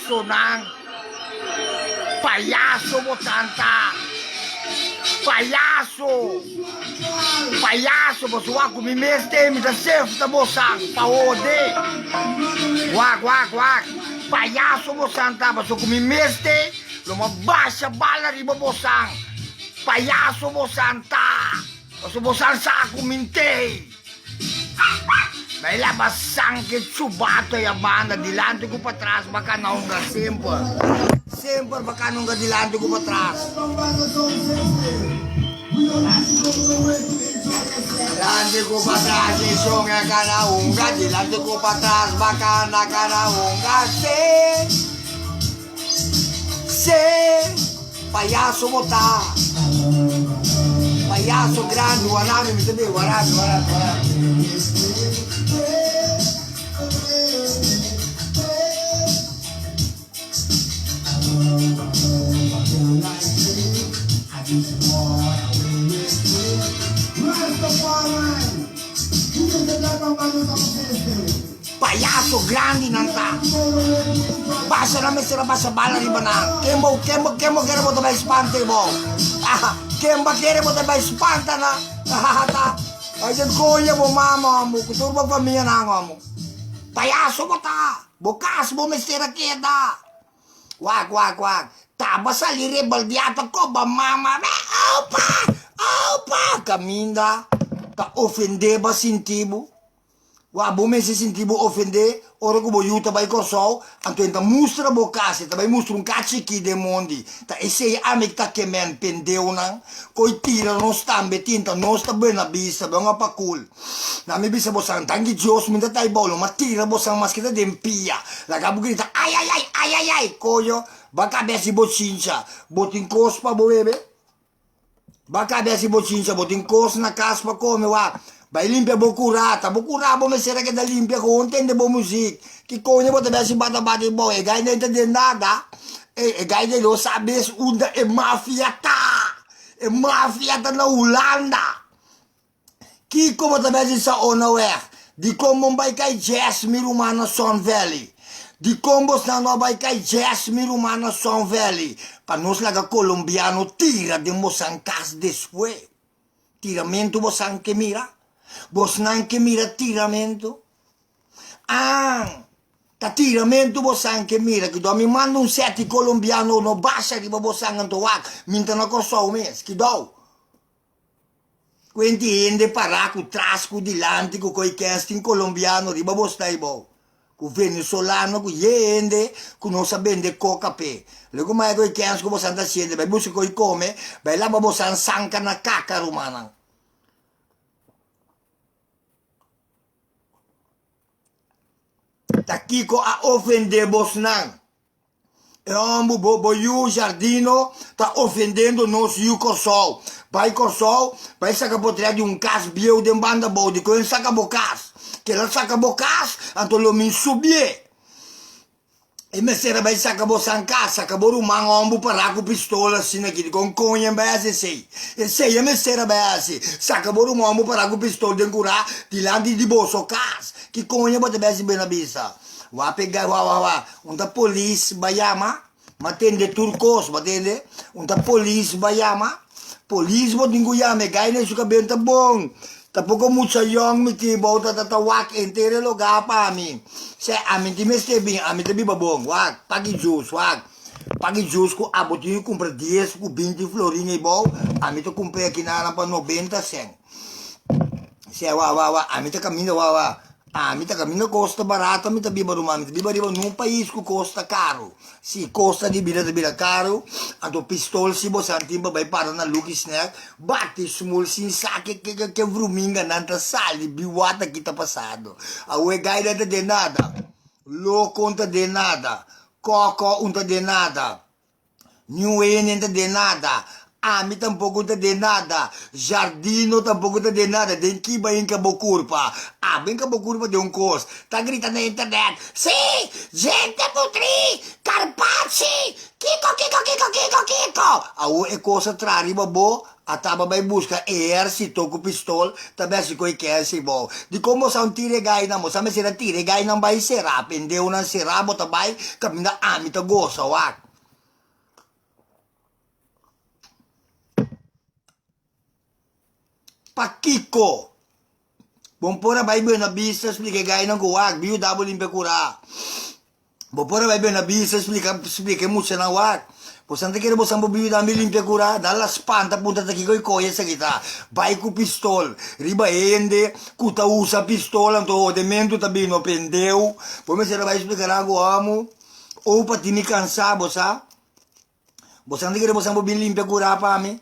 Palhaço, não. Palhaço, botanta. Palhaço. Palhaço, você vai comer mesmo tempo da selfie da moçang. Paode. Wag. Palhaço, botanta. Você comer mesmo tempo. Luma baixa bala riba moçang. Palhaço, botanta. Você bosang sa ako mintay. May labasang kitsubato yabana, dilante ko patras, baka naunga, simple. Simple, baka naunga, dilante ko patras. Dilante ko patras, isong ya ka naunga, dilante ko patras, baka nakanaunga, payaso mo ta. Payaso grande, warami, mitabi, warami. Payaso grande nanta. Basta na mesera basa bala riba na. Kembo kera mo tabay espante mo. Kemba kera mo tabay espanta na. Hahata. Ay dyan kuya mo mama mo. Kuturba pamilya na mo. Payaso mo ta. Bukas mo mesera keda. Wag. Taba sa lire baldiata ko ba mama. Opa. Kaminda. Ka ofende ba sintibo? Wa bome se sentivo ofender, ora que boiuta vai corso, anto enta mustra bocase, ta vai mustra un cacci chi de mondi, ta e sei amic ta che men pendeu nan, coi tira non stambe tinta, non sta bene bisa, ben pa cool. Na mi bisa bosan tangi jos minta tai bolo, ma tira bosan mascheta dempia, la cabu grita ai, coio, baka besi bocincha, botin cospa bobebe, baka besi bocincha, botin cos na caspa come wa. Vai limpia bocurata bo mesera che da limpia con tende bo music che cogne potrebbe si bata bo e gai non intende nada e gai lo sabes unda e mafiata na Holanda chi come potrebbe sa ona weg di come vai kai Jasmine Romana Sun Valley di combo sta no vai kai Jasmine Romana Sun Valley pa nos laga colombiano tira de mosancas después tiramento bosan che mira. Vos anche mira tiramento? Ta tiramento vos anche mira, che do mi manda un seti colombiano, no basta che vos anche minta na cosa un mes, che do? Quindi ende paraco, trasco di lantico, coi casting colombiano, riba vos stai bo. Cu venezuelano, cu ende, cu non sa bende coca pe. Le come coi casting vos anda scende, beh, busi coi come, beh, là vos an sanca na cacca romana. Ta kiko a ofender bosnan. E ambu boyu jardino tá ofendendo nós e o Corsol. Vai Corsol, vai sacar potreia de um cas bieu de banda boa, de coisa saca bocas. Que ela saca bocas, então lo min subie. E mesera vai saca bosan casa, saca boru man ambu para com pistola assim aqui, com conha base sei. E sei a mesera base, saca boru ambu para com pistola de curar, de lá de bolso cas. Que conha pode base bem na bisa. Wa pegar wa unta polícia bayama, matende turcos, matende, unta polícia bayama, polícia pode enguyame, gaine suka benta bom. Tapoco mucha young mi ti bota tatawak entere lugar pa amin. Se amin ti meste bing, amin ti babong, wag, pagi juice ko abotinho compra 10 com 20 florinha e bom, amin ti compra aqui na pa 90 cent. Se amin ti caminho mi cammino costa barata, mi biba rumami, biba riba num país que costa caro. Si costa di bila caro, anto pistol si bo santimba vai para na lucky snack, bate small sin sake que vruminga nanta sali biwata kita passado. Awe gaida de nada, lo conta de nada, coco unta de nada, new enenta de nada. Ami tampoco te de nada, Jardino tampoco te de nada, den kiba in Cabocurpa, ben Cabocurpa de un cos, ta grita na internet, sì, gente putri, Carpacci, Kiko, Aue e cosa tra riba bo, Ataba vai busca exército com pistol, também se coi quer se bom. De como são tire gai na mo, sabe se tire gai não vai será, pendeu não será, bota vai, caminha amita gosta, wak. Pakiko. Bom pora vai bem na vista, explica gai não wak, biu dabo limpe curar. Bom pora vai bem na vista, explica muito na wak. Posante kira bosang bobiyo dami limpia cura, dalla spanta punta ta kiko ikoya sa kita, vai ku pistol, riba ende, kuta usa pistola, to de mento tabino pendeu, poi me sera vai explicar algo amo, ou pa tini cansa, bosa, posante kira bosang bobiyo limpia cura pa mi,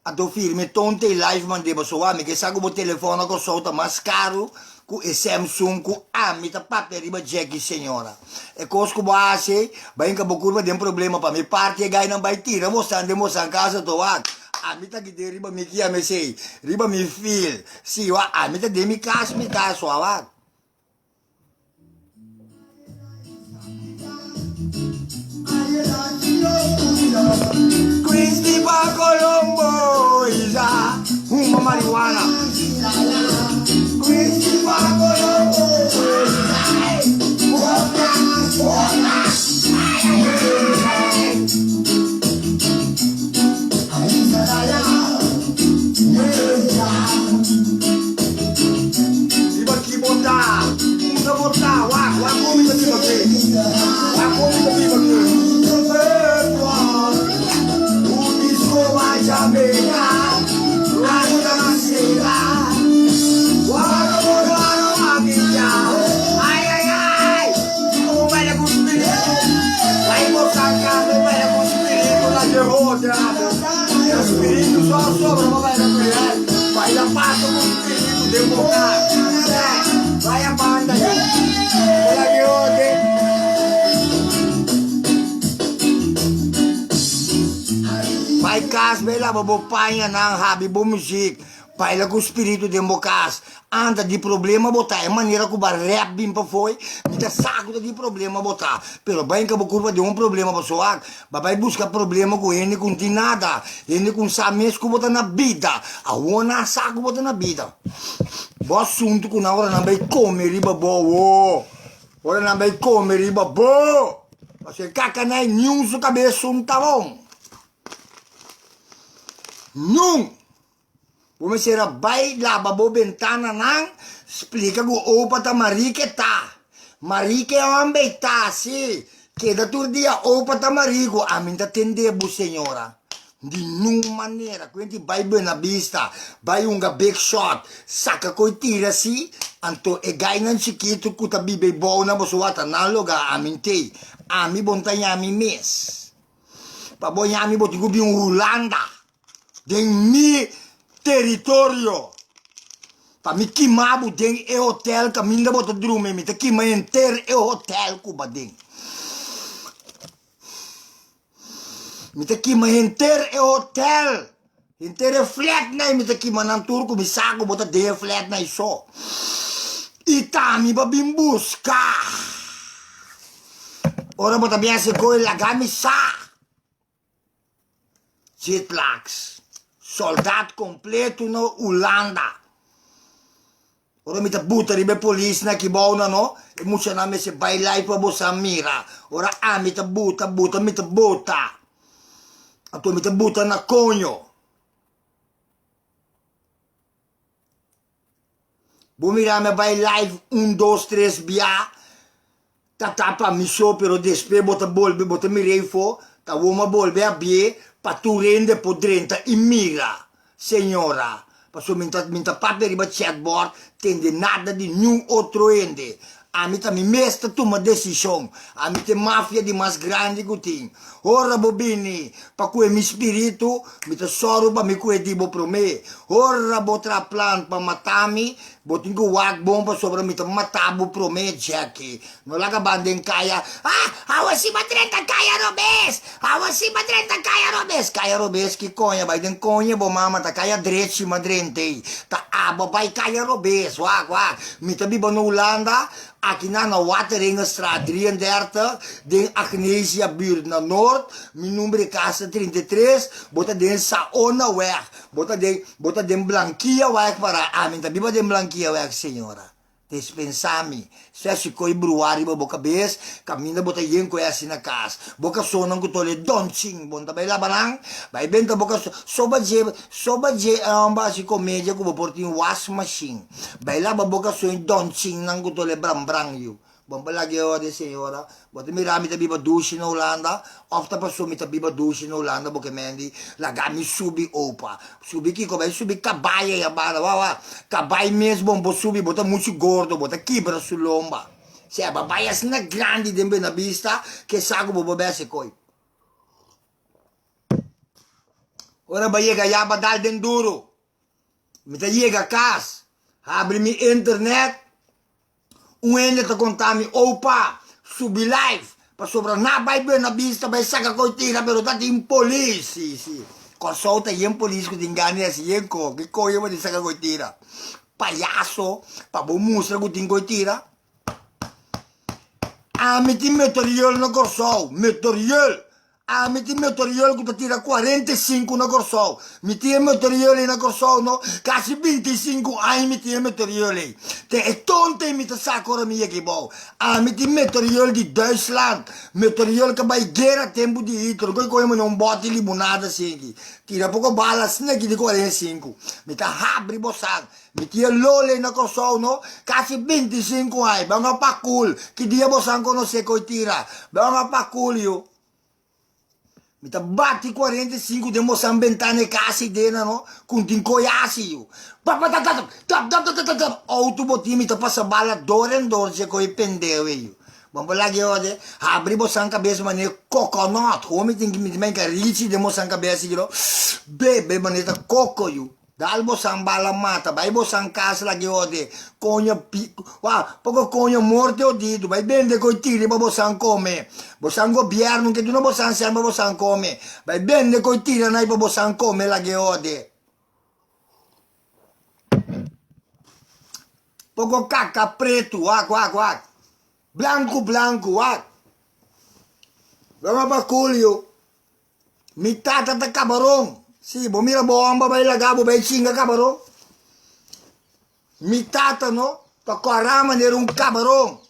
ato firme tonte e live mande boso ami, che sa ko telefono ko solta mas caro, ku e Samsung ku ami ta pape riba Jackie senhora e cosco base vai ka bokurba dem problema pa me parte e gai não vai tira mostrando mostrando casa to ak ami ta gide riba me kia me sei riba me feel si wa ami ta de mi caso awak Cristi pa Colombo isa uma marijuana Cristi pa Colombo Iba ki botar, usa botar, wa come the people aqui. Wa come the people aqui. O disco vai chamear, lá no nascerá. Wa no amiga. Ai ai ai. Como vai com espírito? Vai botar carne, vai com espírito lá de roda. O espírito só sobra, mas vai na mulher. Vai dar passo com o espírito de botar. Vai a banda aí. Olha que ontem. Vai cas bela bobo painha nang habi bo music. Pai lá com o espírito de bocas. Anda de problema botar. É maneira que o rap bimpa foi. Me dá saco de problema botar. Pero bem que a curva de problema pessoal. Vai buscar problema com ele com tem nada. Ele com sames que botar na vida. A ona saco botar na vida. Bo assunto que na hora não vai comer riba bo. Hora não vai comer riba bo. Você caca na nenhum su cabeça tá bom. Não. Come se era vai lá babo ventana nang explica go opa ta marique tá. Marique ambe tá si. Que da tur dia opa ta marico a mim ta tende bu senhora. De nenhuma maneira, quindi vai bem na vista, vai big shot, saca coi tira si, anto e gai nan chiquito kuta bibe bona bosuata naloga aminte. Ami bontanyami mes. Pa boyami botigubi Holanda. Den mi territorio. Pa mi kimabu den e hotel ka minda bota drume mi te kima enter e hotel kuba den. Mi te kima enter e hotel. Enter e flat na mi te kima nan turco mi saco bota de flat na iso. Itami ba bimbusca. Ora bota biase coi la gamisa. Jetlags. Soldato completo no Holanda. Ora mi ta butta ribe police na ki bona no e mucha na me se vai lai pa bosa mira. Ora mi ta butta mi ta butta. A tu mi ta butta na cogno. Bu mira me vai live 1 2 3 bia. Ta tapa mi so pero despe bota bolbe bota mi reifo. Ta uoma bolbe a bie. Pa tu rende podrenta in mira, signora. Passo minta parte riba chatboard, tende nada di new outro ende. Amita mi mesta toma decisão. Amita mafia di mas grande gutin. Ora bobini, pa cui mi spirito, mi ta soro pa mi cui dibo pro me. Ora botra plan pa matami, botin ko wag bomba sobre mita matabo promete aqui. Não laga bandem kaya. Awa si madrenta kaya robes. Awa si madrenta kaya robes. Kaya robes que conha, vai den conha bo mama ta kaya drete madrente. Ta aba vai kaya robes. Wag. Mita biba no Holanda. Aqui na Wateringenstraat 33, de Agnesia buurt naar Noord, mijn nummer casa 33, bota den Saona weg, bota den Blanquia weg para a mim, tabiba den Blanquia weg, senhora. Dispensami, se coi bruari boca cabeça, caminha bota yen co assim na casa, boca sonam com tole donching, bonta vai lá barang, vai benta boca soba je base comédia com portinho wash machine, vai lá boca sonho donching nang com tole brang you. Bom palagi o de senhora, bota mirami tabiba douche na Holanda, ofta pa sumi tabiba douche na Holanda, boca mendi, lagami subi opa, subi kiko vai subi kabaya ya bala, wawa, kabay mesmo bo subi, bota muito gordo, bota quebra su lomba. Se a babaya sina grande dembe na vista, que saco bo bebesse coi. Ora ba yega ya badal den duro, mita yega kas, abre mi internet, ene te contami opa subi live pa sopra na bai ben na vista bai saka ko tira pero dati in police sì corso yen police ko dingani asi yen ko che ko io di saka ko tira payaso pa bo musra ko tingo tira a meti metoriol no corso metoriol a meti metoriol ko tira 45 na corso meti metoriol na corso no quasi 25 ai meti metoriol te è tonte mi ta sacora mia che bo a meti metoriol di Duitsland metoriol che bai gera tempo di Hitler coi come non botti limonada singhi tira poco bala sneki di 45 mi ta habri bosan meti lole na corso no quasi 25 ai banga pa cool che dia bosan conosce coi tira banga pa cool io mi ta batti 45 de mosambentane casi dena no con tincoiasi io autoboti mi ta passa bala doren dorje coi pendewe io bom lagi ode abri bosan cabeça mane coconut come tingi mi menca rici de mosan cabeça io bebe maneta coco io dal bosan bala mata vai bosan casa lagi ode conha poco conha morte o dito vai bende coi tiri ma bosan come bosan governo che tu non bosan sempre bosan come vai bende coi tiri nai pa bosan come lagi ode poco cacca preto qua blanco vamos pa colio mitata da cabarón sì, bo mira bomba vai lagabo vai cinga cabarón mitata no ta corama era un cabarón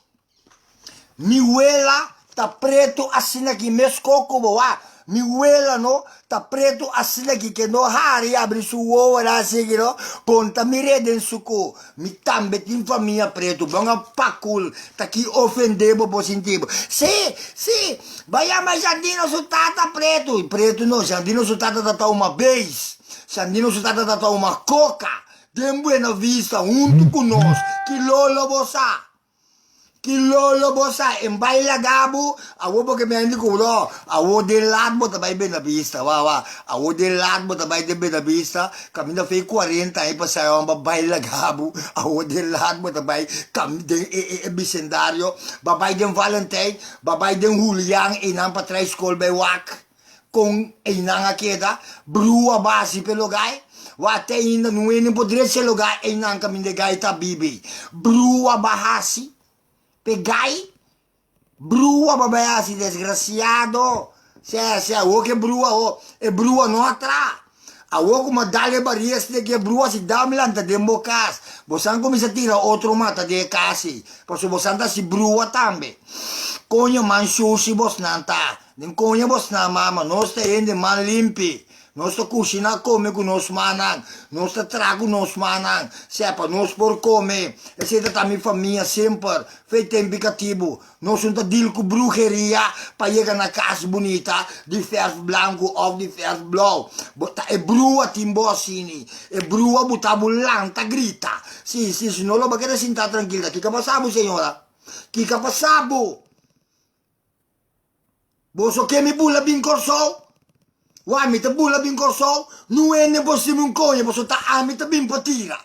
mi huela ta preto assina que mes coco boa mi huela no ta preto assina que no hari abre su uova la seguiro ponta mi rede in suco mi tambe in famiglia preto bonga pacul ta chi offendebo po sentivo sì vai a mai Sandino su tata preto no Sandino su tata da uma base Sandino su tata da uma coca den buena vista junto con nos chi lolo bosa em baila gabu awo porque me andi culo awo de latbo ta bai bena vista awo de latbo ta bai de bena vista caminda fei 40 aí pa sai uma baila gabu awo de latbo ta bai cam de bicendario babai den Valentijn babai den Julian e nan pa trai school bei wak con e nan akeda brua basi pelo gai Wate ainda não é nem poderia ser lugar e não caminho de gai tá bibi brua bahasi pegai brua babaiasi desgraciado se a o que brua o e brua notra a o como dale barias de que brua si dá milanta de mocas bosan começa a tirar outro mata de casi posso bosan tá si brua tambe conho manchu si bos nanta nem conho bos na mama nós tem de man limpi Nostra cucina come con nos manang, nostra trago nos manang, sepa, nos por come, e siete da mia famiglia sempre, fei tempi cattivo, non sono da deal con brujeria, pa llega na casa bonita, di vers blanco of di vers blau, e brua timbosini, e brua butabulanta grita, sì, non lo bagare sinta tranquilla, chi capasabo signora? Chi capasabo? Boso che mi bulla bin corso? Wah, mi te bula bin corso, non è ne possiamo un cogne, posso ta mi te bin patira.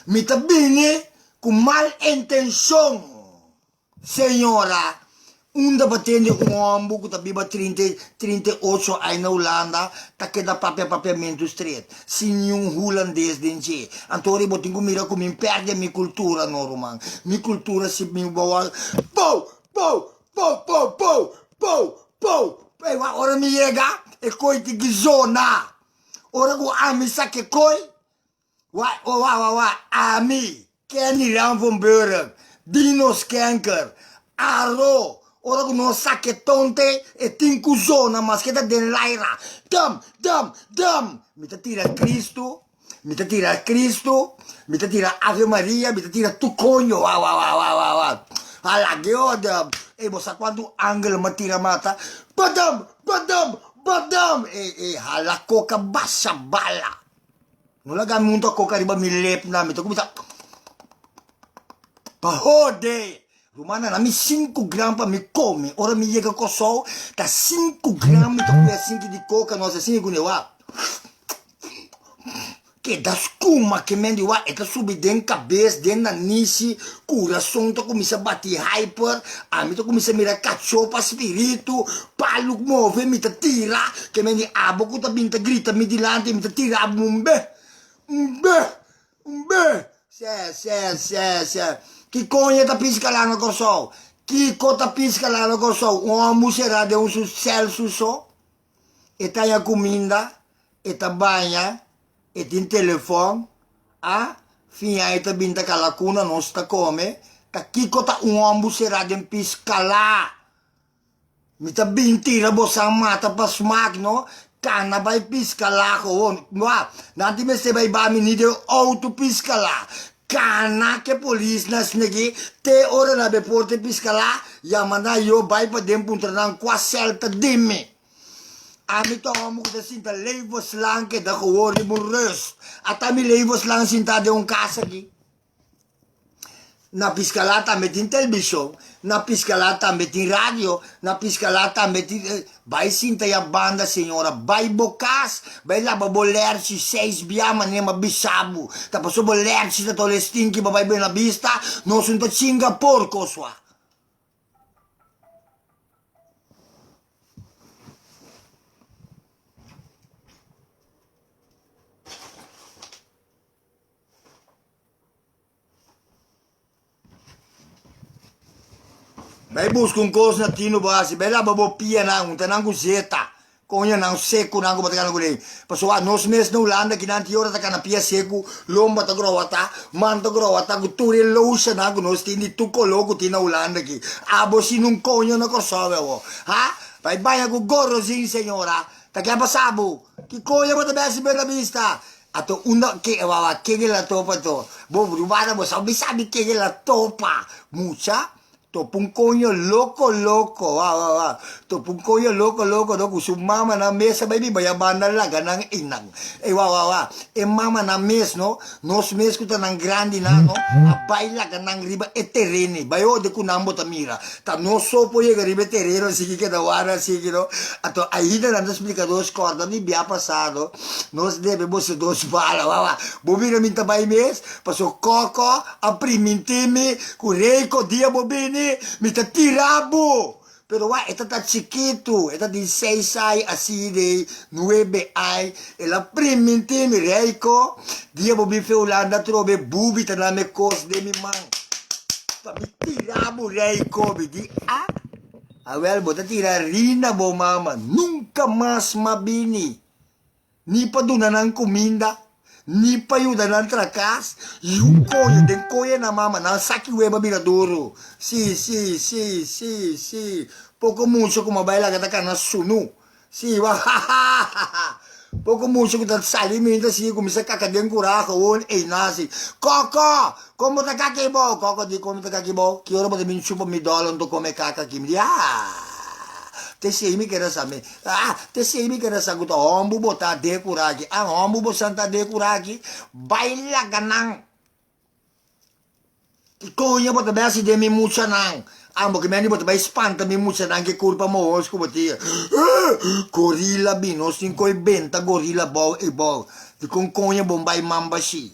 Me tá bem com mal intenção. Senhora, unda batendo homem que tá biba 38 anos na Holanda, tá que dá papiamento estreito. Se nenhum holandês dentro. Antori botinho mira como me perde a minha cultura, normal. Minha cultura se me boa. Pou, pou, pou, pou, pou, pou, pou. Ora me chega, e coi de zona. Ora go ami sa que coi. Ami. Kenny Ram van Buren. Dino Skanker. Aro. Ora go no sa que tonte e tinco zona, mas que da den laira. Dam. Me te tira Cristo. Me te tira Cristo. Me te tira Ave Maria. Me te tira tu coño. Ala geoda. E bosa quando angel me tira mata. Badam. Hala coca bassa bala. Não laga muito a coca riba mi lep na mi to kumita. Pahode. Rumana na mi 5 gramas para me come. Ora mi chega com sol, tá 5 gramas to com 5 de coca, nossa 5 ne wa. Que da scuma que mendi wa eta subi den cabeça, den na nisi, coração to começa a bater hyper, a mi to começa a mirar cachopa espírito, palo move mi ta tira, que mendi abo ku ta binta grita mi dilante mi ta tira umbe. Se. Que conha ta pisca lá no corso. Que cota pisca lá no corso. Uma musera de sucesso só. E tá a comida, e tá banha, e tem telefone, finha e tá binta calacuna, nós tá come. Tá que cota uma musera de pisca lá. Me tá bintira bossa mata pa smack, no? Kana vai pisca lá, nanti me se vai bami ni de auto pisca lá. Kana que polícia nas negi te ora na beporte pisca lá, ya mana yo vai pa dem puntranan qua selta dimme. Ami to amo que sinta levos lang que da gewori mo rust. Atami levos lang sinta de casa aqui. Na piscalata metin televisão, na piscalata metin rádio, na piscalata metin... Vai sinta a banda, senhora, vai bocas, vai lá para boler-se 6 biama nema bisabu, tá passou boler-se da tolestin que vai bem na vista, não sinta chinga porco sua. Vai busca coisa na tino base, vai lá babo pia não, tá não zeta. Conha não seco não bota kana gulei. Pessoal, nós mesmos na Holanda que nanti ora tá kana pia seco, lomba tá growata, manta growata, guturi lousa na nós tini tuko logo tina Holanda aqui. Abo si num conha na corsoga, ha? Vai banha com gorrozinho, senhora. Tá que passabo? Que conha bota bem bela vista. Ato una que la topa to. Bo rubada bo sabi que la topa. Mucha Topuncoño loco, Topuncoño loco, su mama na mesa, baby, bayaban na laga ng inang. E mama na mes, no? Nos mes ko tanang grande na, no? Abay laga ng riba eterene. Bayo, de kunambo tamira. Ta no sopo yung riba etereno, sige ka dawara, sige, no? Ato, ahida na nos explicados corda, ni biya pasado, nos debe mo sa dos bala, Bobina minta bay mes, paso coco, aprimintimi, kureko, dia bobini, me tá tirabo. Pero esta tá chiquito, esta de 6 anos, assim de 9 anos. Ela primente me reico, dia bobi fe Holanda trobe bubi tá na me cos de mi man. Tá me tirabo reico, me di well, bota tirarina bo mama, nunca mais mabini. Ni pa doon ng kuminda. Ni pa yun na trakas, yung koyo, den koyo na mama, na saki weba biraduro. Si. Poco mucho kumabayla kata ka na sunu. Si, Poco mucho kuta salimenta si, kumisa kakadeng kurako, nasi. Koko, como ta kakibo? Koko, di como ta kakibo? Kioro mo tamin chupo mi dolon to come kakakim. Te sei mi kera sa me. Te sei mi kera sa guto ombu bota de kuraki. Ang ombu bo santa de kuraki. Baila ganang. Ikonya bota basi de mi mucha nang. Ang bagaimana bota bay spanta mi mucha nang ke culpa mo os ko boti. Gorilla binos in koi benta gorilla bow e bow. Di kong konya bombay mamba si.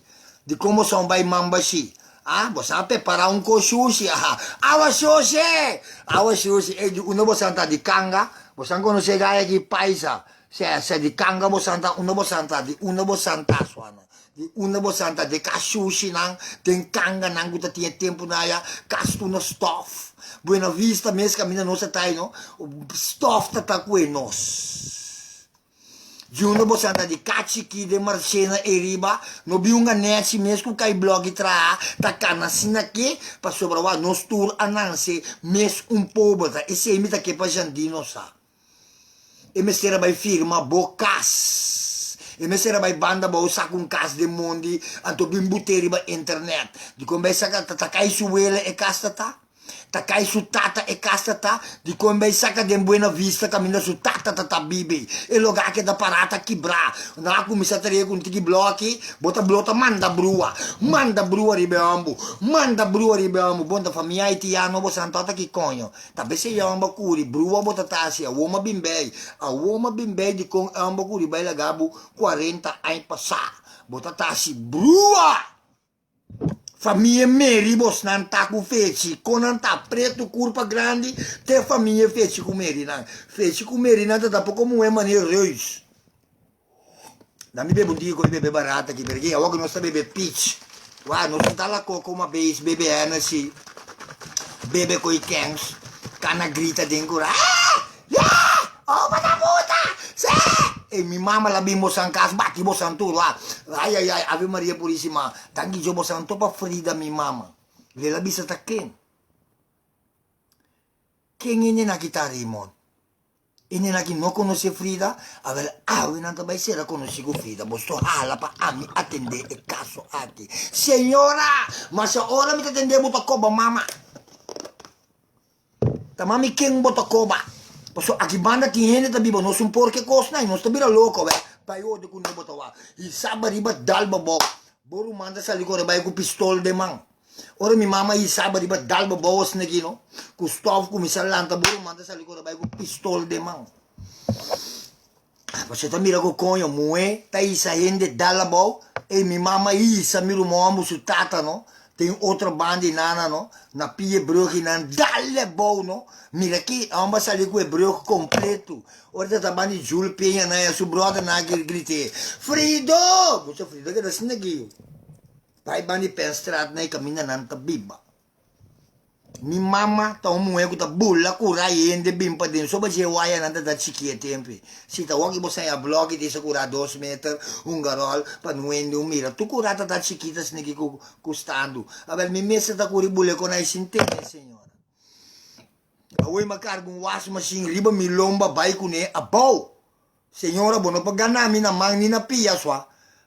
de como são vai mambashi. Ah, você vai preparar um coxuxi. Awa xuxi. E uma você está de canga. Você não conhece aqui paisa. Se de canga você está, uma você está de uma você está suana. De uma você está de caxuxi não, tem canga não que tinha tempo na ya, casto no stuff. Buena vista mesmo caminha nossa tá aí, não? Stuff tá com nós. Juno bosanta di kachiki de marcena e riba no biunga nesi mesmo kai blog tra ta kana sinaki pa sobrawa nos tour ananse mes pobota e se imita que pa jandino sa e mesera by firma bocas e mesera by banda bo sa com cas de mondi anto bimbuteri ba internet di conversa ka ta kai suele e casta ta takai su tata e castata di come sacca di buena vista cammina su tata bibi e lo che da parata chi bra na commissariato con ti blocchi bota manda brua ribeambu bonda famiglia haitiano bo santata chi cogno tabe se yamba curi brua bota tasi a uomo bimbei di con ambo curi bella gabu 40 anni passà bota tasi brua família meri bos não tá com feixe, quando não tá preto, curva grande, tem família feixe com meri, não. Feixe com meri, não tá pouco como é maneiro reis. Não me bebo um dia, bebe barata aqui, porque agora nós tá bebe peach. Uau, nós tá lá com uma vez, bebe assim, bebe com cães, cana grita dentro, oh, mata puta, e mi mamma la bimbo san cas batti bo santo là ai ave Maria purissima tangi jo bo santo pa frida mi mamma le la bisa takken ini na kitarimon ini na no conosce Frida aver nanta bai sera conosci con Frida bo sto hala pa ami attende e caso aqui signora ma se ora mi attende bo tokoba mama tamami ken bo tokoba so aqui banda tiene da bibo nos un porche cosna non sta bira loco ve pai o de kun ne botawa i saba riba dalba bo boru manda sali gore bai ku pistol de man ora mi mama i saba riba dalba bo os negino ku stov ku misalanta boru manda sali gore bai ku pistol de man você tá mira ko conho mue tá isa hende dalla bo e mi mama isa miru moambu su tata no tem outra banda em nana no na pia brugge nan dalle bo no mira aqui amba sali com o brugge completo ora tá banda Jul Penha na su brother na grite Frido você Frido que das negio pai banda penstrat na caminha nan ta biba mi mama tá um moego tá bulla cura ende bimpa den so ba je waya nan da chiquie tempi si tá wagi você a blog de se cura 2 meter un garol pa nuende un mira tu curata da chiquita snegi custando abel mi messa da curi bulle con ai sintene signora awoi macargo un wash machine riba mi lomba bai kune abau signora bono pa ganami na mang ni na pia swa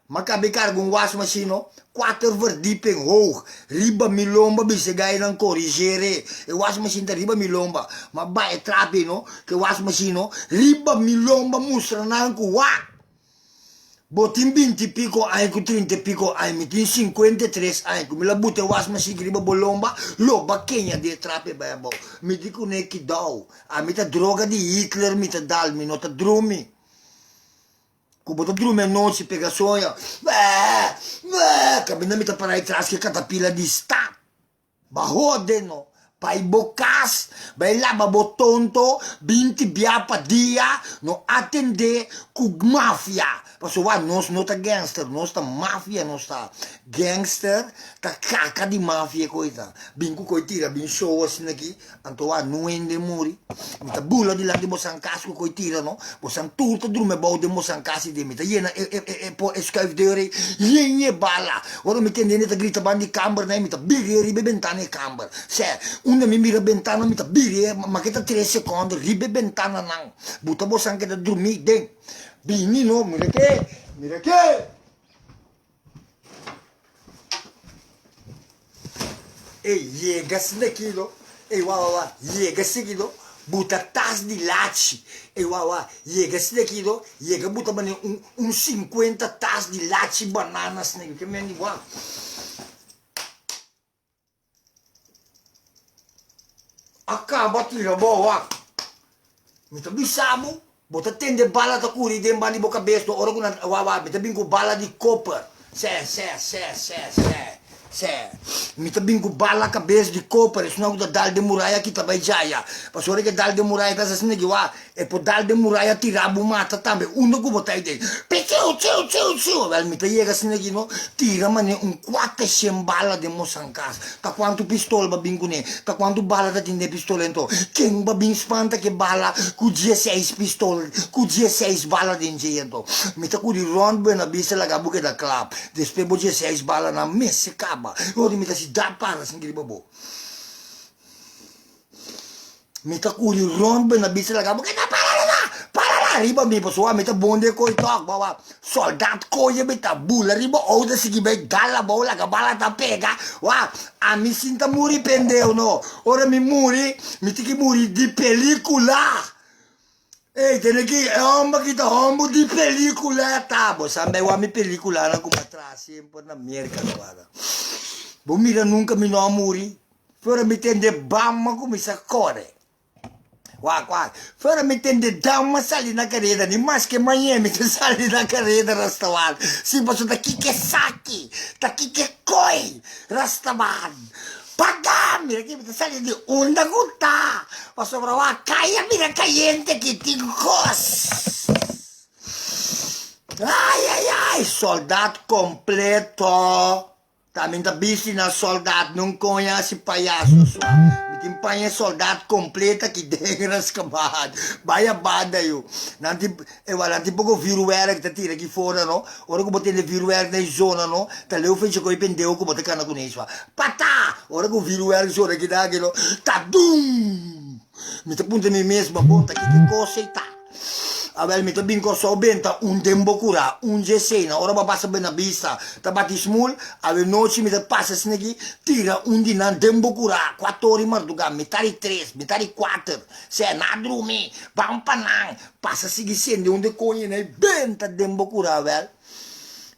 makabe cargo un wash machine 4 verdieping hoog riba mi lomba bise gai nan corrigere e wash machine ta riba mi lomba ma bai trapi no che wash machine no riba mi lomba mustra nan ku wa botin 20 pico ai ku 30 pico ai mi tin 53 ai ku mi la bute wash machine riba bolomba lo bakenya de trapi babo mi dico ne ki dau a mi ta droga di Hitler mi ta dal mi no ta drumi Kubo drume noci pega soia. Cabina mi ta parai tras che catapila di sta. Bahodeno. Pai bocas, bai laba botonto, binti biapa dia, no atende ku mafia. Paso wa nos ta gangster, nos ta mafia, nos ta gangster, ta caca di mafia coita. Binku coitira, bin show assim aqui, anto wa nuende muri. Mita bula di lang di bosan casco coitira, no? Bosan turta drume bau de bosan casi de mita. Yena po schuif deure, yenye bala. Ora mi tendene ta grita bandi camber, ne mita bigeri bebentane camber. Se una mi mira bentana mi ta biri ma che ta 3 secondi ribe bentana nang buta bos anche da dormi den bini no mira che e llega snekilo e wa llega seguido buta tas di laci e wa llega snekilo llega buta bane un 50 tas di laci banana snekilo che mendi wa acaba tira boa mita bisamu bota tende bala ta curi dem bani boca besto ora kuna wawa mita bingo bala di copper Mi também com bala a cabeça de copa, isso não é dal de muralha que também já é. Mas olha que dal de muralha tá assim que lá, é por dal de muralha tirar o mata também. Uno que botar aí dentro. Piu. Well, mi tá chega assim que não, tira mano 400 bala de moçancas. Tá quanto pistola babin com né? Tá quanto bala tá tendo pistola então? Quem babin espanta que bala com 16 pistola, com 16 bala dentro então. Mi tá com round bem na bisa lá gabu que da club. Depois bo 16 bala na mesa caba. Ora mi ta si dá para assim que bobo. Mi ta curi rompe na bisa lá gabu que da para lá riba mi pessoal mi ta bonde coi toque bawa. Soldado coisa mi ta bula riba outra se que vai dala bola que bala ta pega. Wa a mi sinta muri pendeu no. Ora mi muri, mi ti que muri de película. Ei, tem que homem que tá homem de película tá, bo sabe o homem película na como atrás sempre na América agora. Bo mira nunca me não muri. Fora me tende bama como isso corre. Qua. Fora me tende dama sali na carreira, ni mais que manhã me sali na carreira restaurante. Se você daqui que saque, daqui que coi, restaurante. Pagar, mira que me sale de onda gota. Para sobrar caia, mira caliente que tem cos. Ai, soldado completo. Também tá bicho na soldado, não conhece palhaço. Me tem panha soldado completa que dengra escapado. Vai a banda eu. Nanti pouco viro era que tá tira aqui fora, não? Ora que eu botei viro era na zona, não? Tá leu fez que eu pendeu que eu botei cana com isso. Patá! Ora que eu viro era zona que dá aquilo. Tá dum! Me tá punta me mesmo, ponta que coisa e tá. Abel mi tabing ko so benta un tembo cura un jesena ora ba passa bena vista tabati smul ave noci mi ta passa snegi tira un dinan tembo cura 4 ore marduga metari 3 metari 4 se na drumi bam panang passa sigi sende un de conhe nei benta tembo cura abel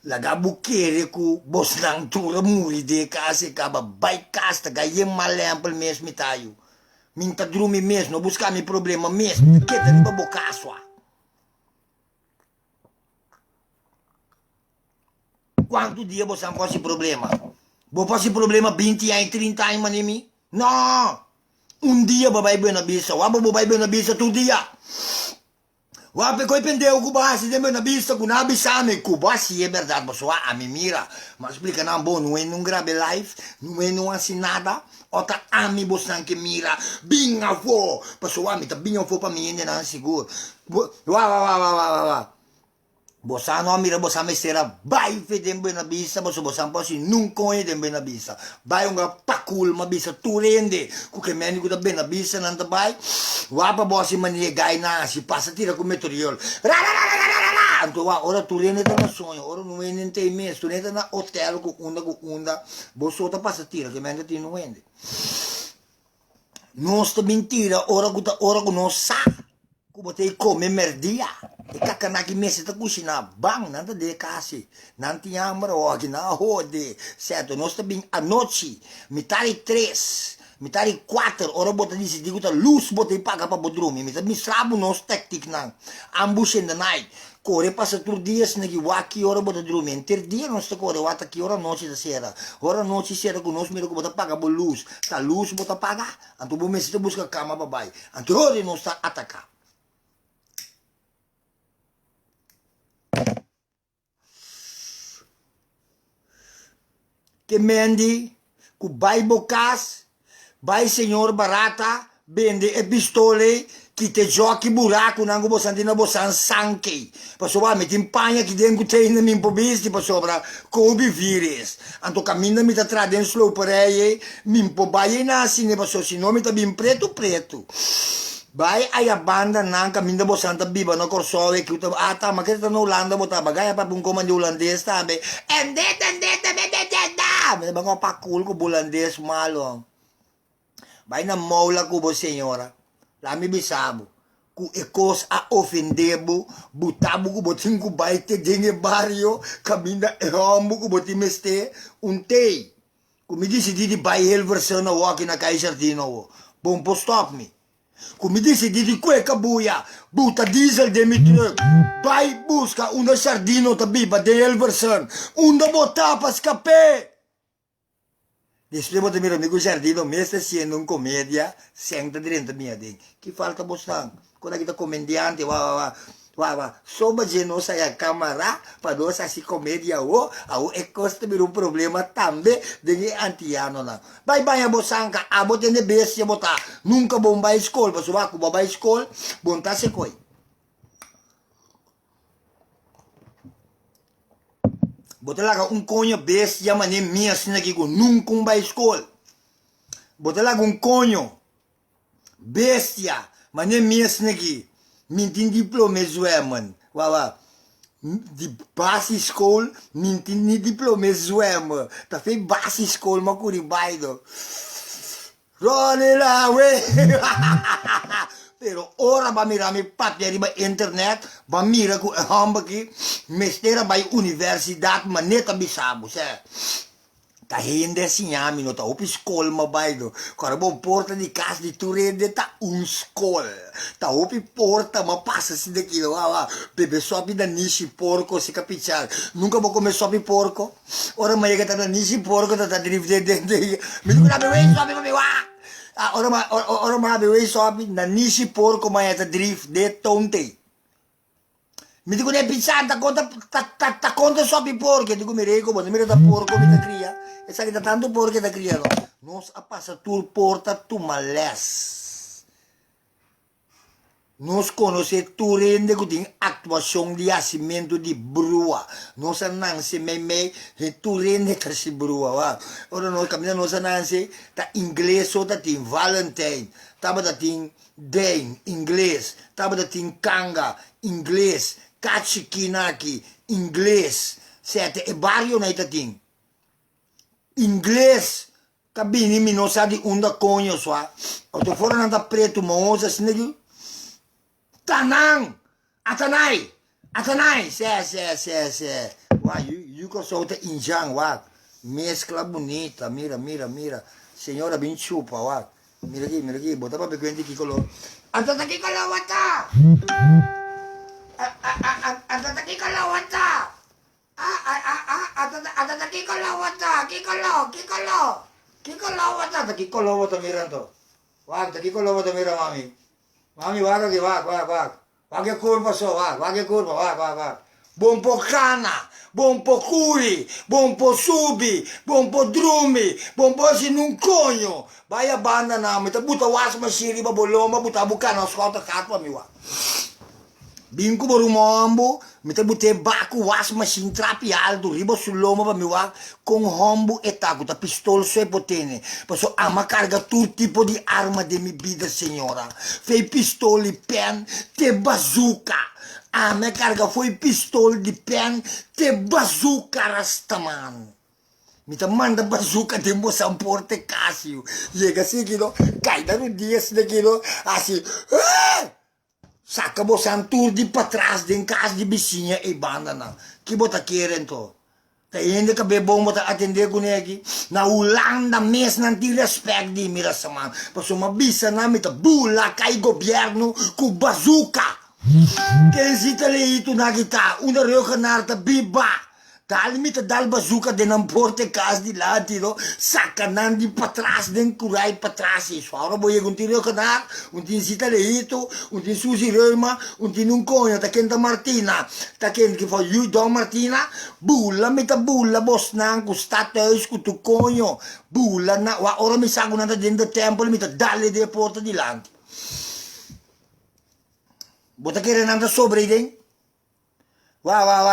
la gabuquere ku bosnang tura muri de casa acaba bai casta ga yem malempel mes mitayu minta drumi mes no buscar mi problema mes que tá riba bocaço. Quanto dia você não pode problema? Você pode problema 20 anos, 30 anos, manimi? Não! Dia vai bem na bisa, vai bem na bisa todo dia. Wape koi pendeu kubasi de na bisa com na bisa me kubasi é verdade, mas a me mira, mas explica não bom, não é num grave live, não é não assim nada. Ota ami bosan que mira, bem avô, pessoal me tá bem avô para mim ainda não seguro. Wa. Bosan não mira bosan me será vai fedem bem na bisa, bosan pode nunca é de bem na bisa. Vai pakul ma bisa tu rende, que meni que tá bem na bisa não tá vai. Wapa bosi mania gai na se passa tira com meteoriol. Então ora tu rende tá na sonho, ora não é nem tem mês, tu rende na hotel com unda, boso tá passa tira que meni ti não rende. Nossa mentira, ora que nós sa. Ku botei come merdia. E kakanaki mesa ta kusina bang nanta de kasi. Nanti amra o na hode. Certo, nós também a noite, metade 3, metade 4, ora bota disse digo ta luz botei paga para bodrumi. Me sabe nós técnico não. Ambush in the night. Corre passa tur dias nagi waki ora bota dormir. Ter dia nós ta corre wata que ora noite da sera. Ora noite sera com nós mira que bota paga bo luz. Ta luz bota paga. Anto bo mesa busca cama babai. Anto ora nós ta atacar. Que mendi, que vai bocas, vai senhor barata, vende e pistole, que te joga buraco, não go santina bosan sangue. Pessoal, me timpanha que dentro tem na minha pobista, pessoal, coube vírus. Anto caminha me tá trazendo slow por aí, me pobaia na assim, pessoal, se não me tá bem preto. Vai aí a banda nang caminho bosan tá biba no corsole que tá mas que tá na Holanda botar bagaya para um comando holandês também. Mas bang pa cool ko holandês malo. Vai na mola ko bo senhora. Lá me bisabo. Ku ekos a ofendebo, butabu ko botin ko baite dinge barrio, caminha rombo ko botin meste tei. Ku me disse di bai hel versão na walk na Kaiser Dino. Bom po stop me. Come dice di quella buia, butta diesel de mi truck, vai busca una sardino ta biba de Elverson, una botta pa scappare. Después de mira, amigo sardino, me está haciendo una comedia, senta dentro mia ding. Que falta bostang? Quando kita comediante, soba de nós a câmera, para nós assim comédia, é costa vir problema também de antiano na. Vai a bosanca, a botar de bestia botar, nunca bom vai escola, para suar com vai escola, bom tá se coi. Botar lá conho bestia, mas nem minha assim aqui com nunca vai escola. Botar lá conho bestia, mas nem minha assim aqui. Mintin diploma zwemmen. Die basisschool, mintin niet diploma zwemmen. Dat vind basisschool, maar kon niet bij doen. Ronnie we. Pero ora ba mira mi papieri ba internet, ba mira ku hambaki, mestera ba universidade, ma neta bisabo, se. Ta hende signami no ta opi school ma baido. Cara bom porta di casa di Turende ta un school. Ta opi porta ma passa si daqui, bebe sobe da nishi porco se capichar. Nunca vou comer sobe porco. Ora ma chega ta nishi porco ta drift de. Me tu na bebe sobe ma ora ma bebe sobe na nishi porco ma ta drift de tonte. Mi dico ne pizzata ta conta sobe porco, dico mi rego, ma mi da porco mi ta cria. E sai che tanto porco da criano. Nos a passa tu porta tu males. Nos conosce tu rende con actuazione di assimento di brua. Nos a nanse me e tu rende che si brua, va. Ora noi camminiamo nos a nanse ta inglese o ta tin Valentine, taba da tin Dane, inglese, taba da tin Kanga, inglese, Kachikinaki, inglese. Sete e vario nei ta tin. Inglês, cabine mi não sabe onde conho só. Eu tô fora nada preto, moça, assim daí. Tanang, Atanai, se. You que solta injang, mescla bonita, mira. Senhora bem chupa, Mira aqui, bota pra pequeno aqui color. Atata aqui kalawata. Atata aqui kalawata. Ada kikolo wata miran to. Wag kikolo wata mira mami. Mami wag ke wag. Wag kurva so wag kurva. Bom po cana, bom po cui, bom po subi, bom po drumi, bom po sinungkonyo. Baya banda namin, buta was masiri baboloma, buta bukan os kota katwa miwa. Binku baru mambo, mita bute baku was machine trapi alto riba sull'uomo pa mi wa con hombo e taco ta pistol sue potene. Passo ama carga tutto tipo di arma de mi vida signora. Fei pistoli pen te bazooka. Ama carga foi pistol di pen te bazooka rastaman. Mita manda bazooka de moçam porte Casio. Chega seguido, cai da no dia seguido, assim. Saca bosan tur di patras din casa di vizinha e banda na. Que bota querem to? Tá ainda que bebom bota atender com ele na Holanda mes não tem respeito de mira sama. Passou uma bisa na mita bula cai governo com bazooka. Quem se tá leito na guitarra, uma reuca narta biba. Dal mita dal bazooka de não porte casa de lá tiro saca nan di patras den curai patras isso agora boia com tiro canar tin sita leito tin Susi Roma tin un conho ta Kenta Martina ta Kenta che fa Don Martina bulla mita bulla boss nan cu status cu tu conho bulla na ora mi sa una dentro tempo mita dalle de porta di là bota che renanda sopra i den va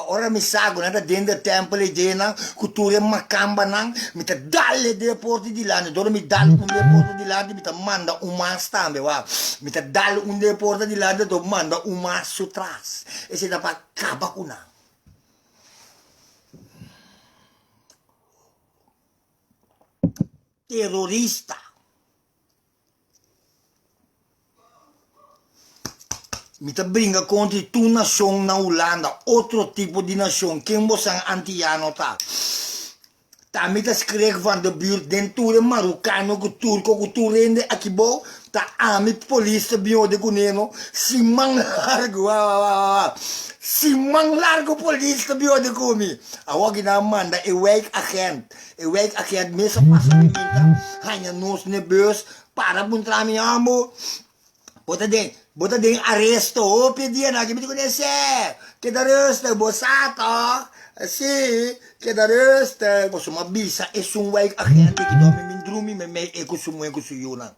ora mi sago nada dentro tempo le dena cultura macamba nang mi ta dalle de porti di là dove mi dalle un de porti di là mi ta manda un mas tambe mi ta dalle un de porti di là dove manda un mas su tras e se da pa caba una terrorista. Mi ta bringa contro tu nazione na Holanda, altro tipo di nazione, che non sono antiano ta. Também tá schreef van de buurt, den toere Marokano, ku Turco, ku toerende akibo, ta ami police biode kuneno, simang largo, simang largo police biode kumi. Awag na manda, e wijkagent, mesa pasamenta, hanya nos ne bus, para puntrami amo, bota den arresto, o pedia na que me conhecer, que da arresto, bosato, assim, que da arresto, você uma bisa, é wijk agente que dorme mindrumi, me é com sumo, é com suyuna.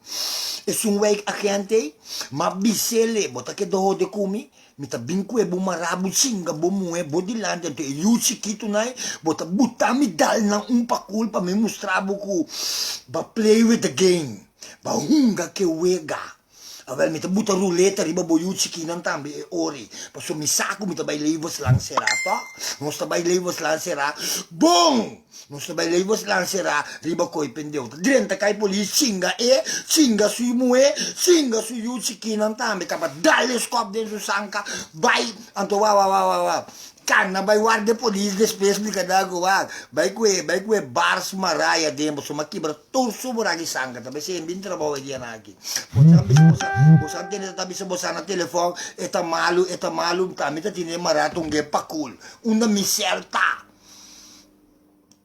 É wijk agente, ma bisele, bota que do de kumi, mita binku e bumarabu singa bomu e bodilante te yuchi kitu nai bota butami dal na pakul pa me mostrabo ku ba play with the game ba hunga ke wega avel mita buta ruleta riba boyuchi kinan tambi e ori paso misaku mita bay levos lang sera to nosta bay levos lang sera bong nosta bay levos lang sera riba koi pendeu direnta kai police singa sui mue singa sui yuchi kinan tambi kapa dale skop den su sanka bay anto wa Kana bay war de police despes mi kadago wa bay kwe bars maraya dembo so makibra torso boragi sanga tabe se bin trabalho dia naki bosan tene tabe se bosan na telefone eta malu tami ta tine maratung ge pakul una miselta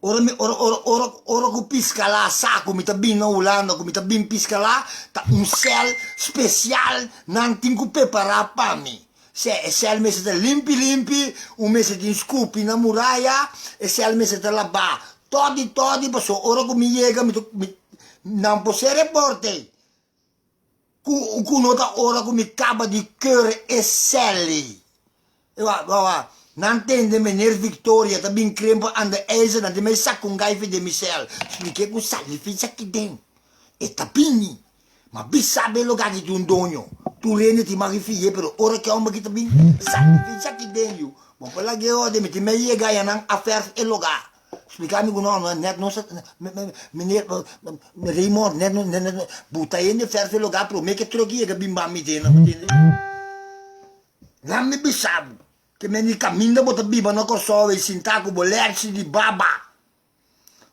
ora ku piscala saco mi ta bin na ulanda ku mi ta bin piscala ta un sel special nantin ku prepara pa mi se al mese te limpi, un mese ti scupi na muraglia e se al mese te la ba. Todi, passo ora come llega non posso porte. Cu nota ora come caba di cure e selli. E va. Non tende me ner Victoria, ta bin crempo an de eise, na de me sacco un gaife de misel. Spike ku sali ficha ki den. E tapini. Ma bissabe lo gadi di un dogno. Tu rende ti magnifiche, però ora che ho un pochino bin, sai che dentro. Ma quella che ho mi ti meglio che hai un affare e loga. Spiegami con no, net non sa me Raymond net butta in affare e loga, però me che trochi che bimba mi tena, non mi bissabe. Che me ni cammina bota biba no corso e sintaco bolerci di baba.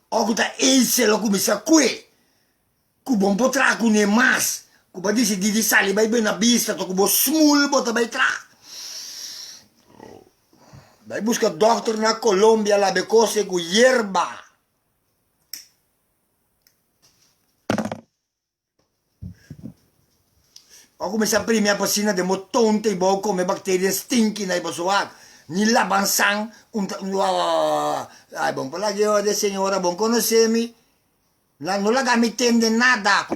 O che esse lo come sa qui. Ku bon potra ku ne mas. Ku ba disi di sali bai ben abista to ku bo smul bota bai tra. Bai busca doctor na Colombia la becose ku yerba. O come sa prima passina de motonte bo come batterie stinky na ibosoat. Ni la bansang ai bon pala yo de señora bon conoscemi. Non la mi tende nada,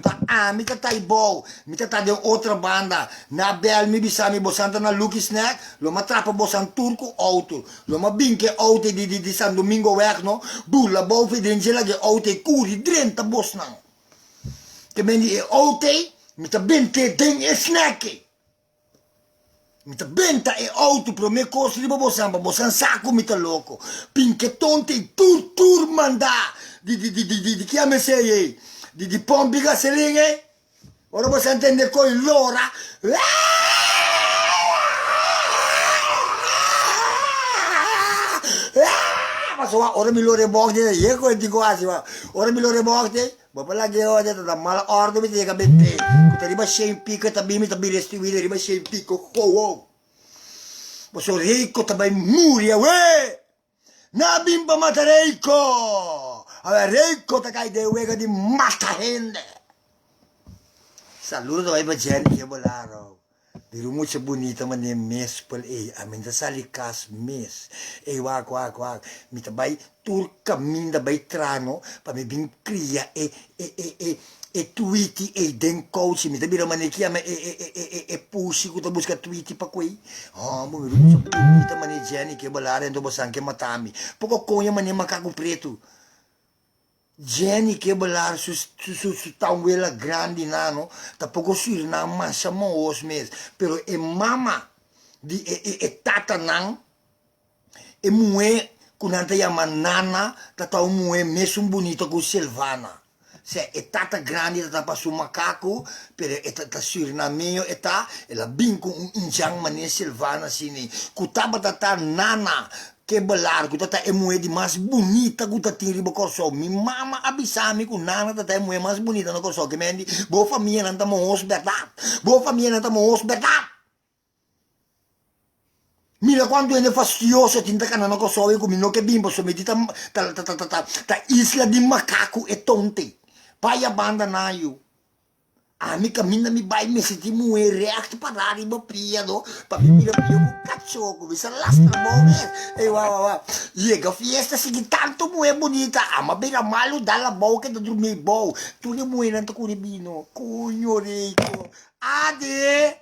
mi tatai bow, mi tatai de outra banda, na bel mi bisami bosanta na Lucky Snack, lo ma trappa bosan turco auto, lo ma binke auto di San Domingo weg no, bulla boven d'Angela che auto curi drenta bosnan. Che mendi auto, mi ta bente ding e snacki. Mi ta benta e auto pro me costi di bosan sacco mi ta loco, pinche tonte tur manda. Di chiama sei di pompi gasoline ora posso intendere con l'ora ma ora mi lo rebocte io come dico ora mi lo rebocte ma per la che ho detto da mala ordo mi dica bette che riba sei in picco mi tabi restituire riba sei in picco wow ma sono ricco tabai muria na bimba matareiko allora ricco ta kai de wega di mata gente saluto ai bajani che bolaro di rumuce bonita ma ne mes pel aminda sali cas mes wa mi ta bai turca minda bai trano pa me bin cria e tweeti e den coach mi tabira manekia e pushi ku ta busca tweeti pa quei mo mi rumuce bonita ma ne jani che bolare ndo bosan che matami poco conha ma ne macaco preto Jenny che bolar su tauela grande nano, ta poco sur na massa mo mes, pero e mama di e tata nang e mue kunanta yama nana, ta tau mue mesum bonito con Silvana. Se e tata grande ta pa su macaco, pero e tata sur na mio e ta e la binco un jang mane Silvana sini. Kutaba tata nana che que belar, que tá é moeda mais bonita que tá tem riba corso. Mi mama abisami com nana tá é moeda mais bonita no corso. Que mendi, boa família não tá moos verdade. Boa família não tá moos verdade. Mira quando é fastidioso tinta cana no corso e comi no que bimbo so meti ta isla di macaco e tonte. Pai a banda naio. A mi cammina mi vai mi senti muore react parare ma pia do pa mi mira pia con cacciocco mi sa lastra boge e wa llega fiesta si tanto muore bonita ma bella malo dalla boca da dormire boh tu ne muore tanto con bino cugno rico ade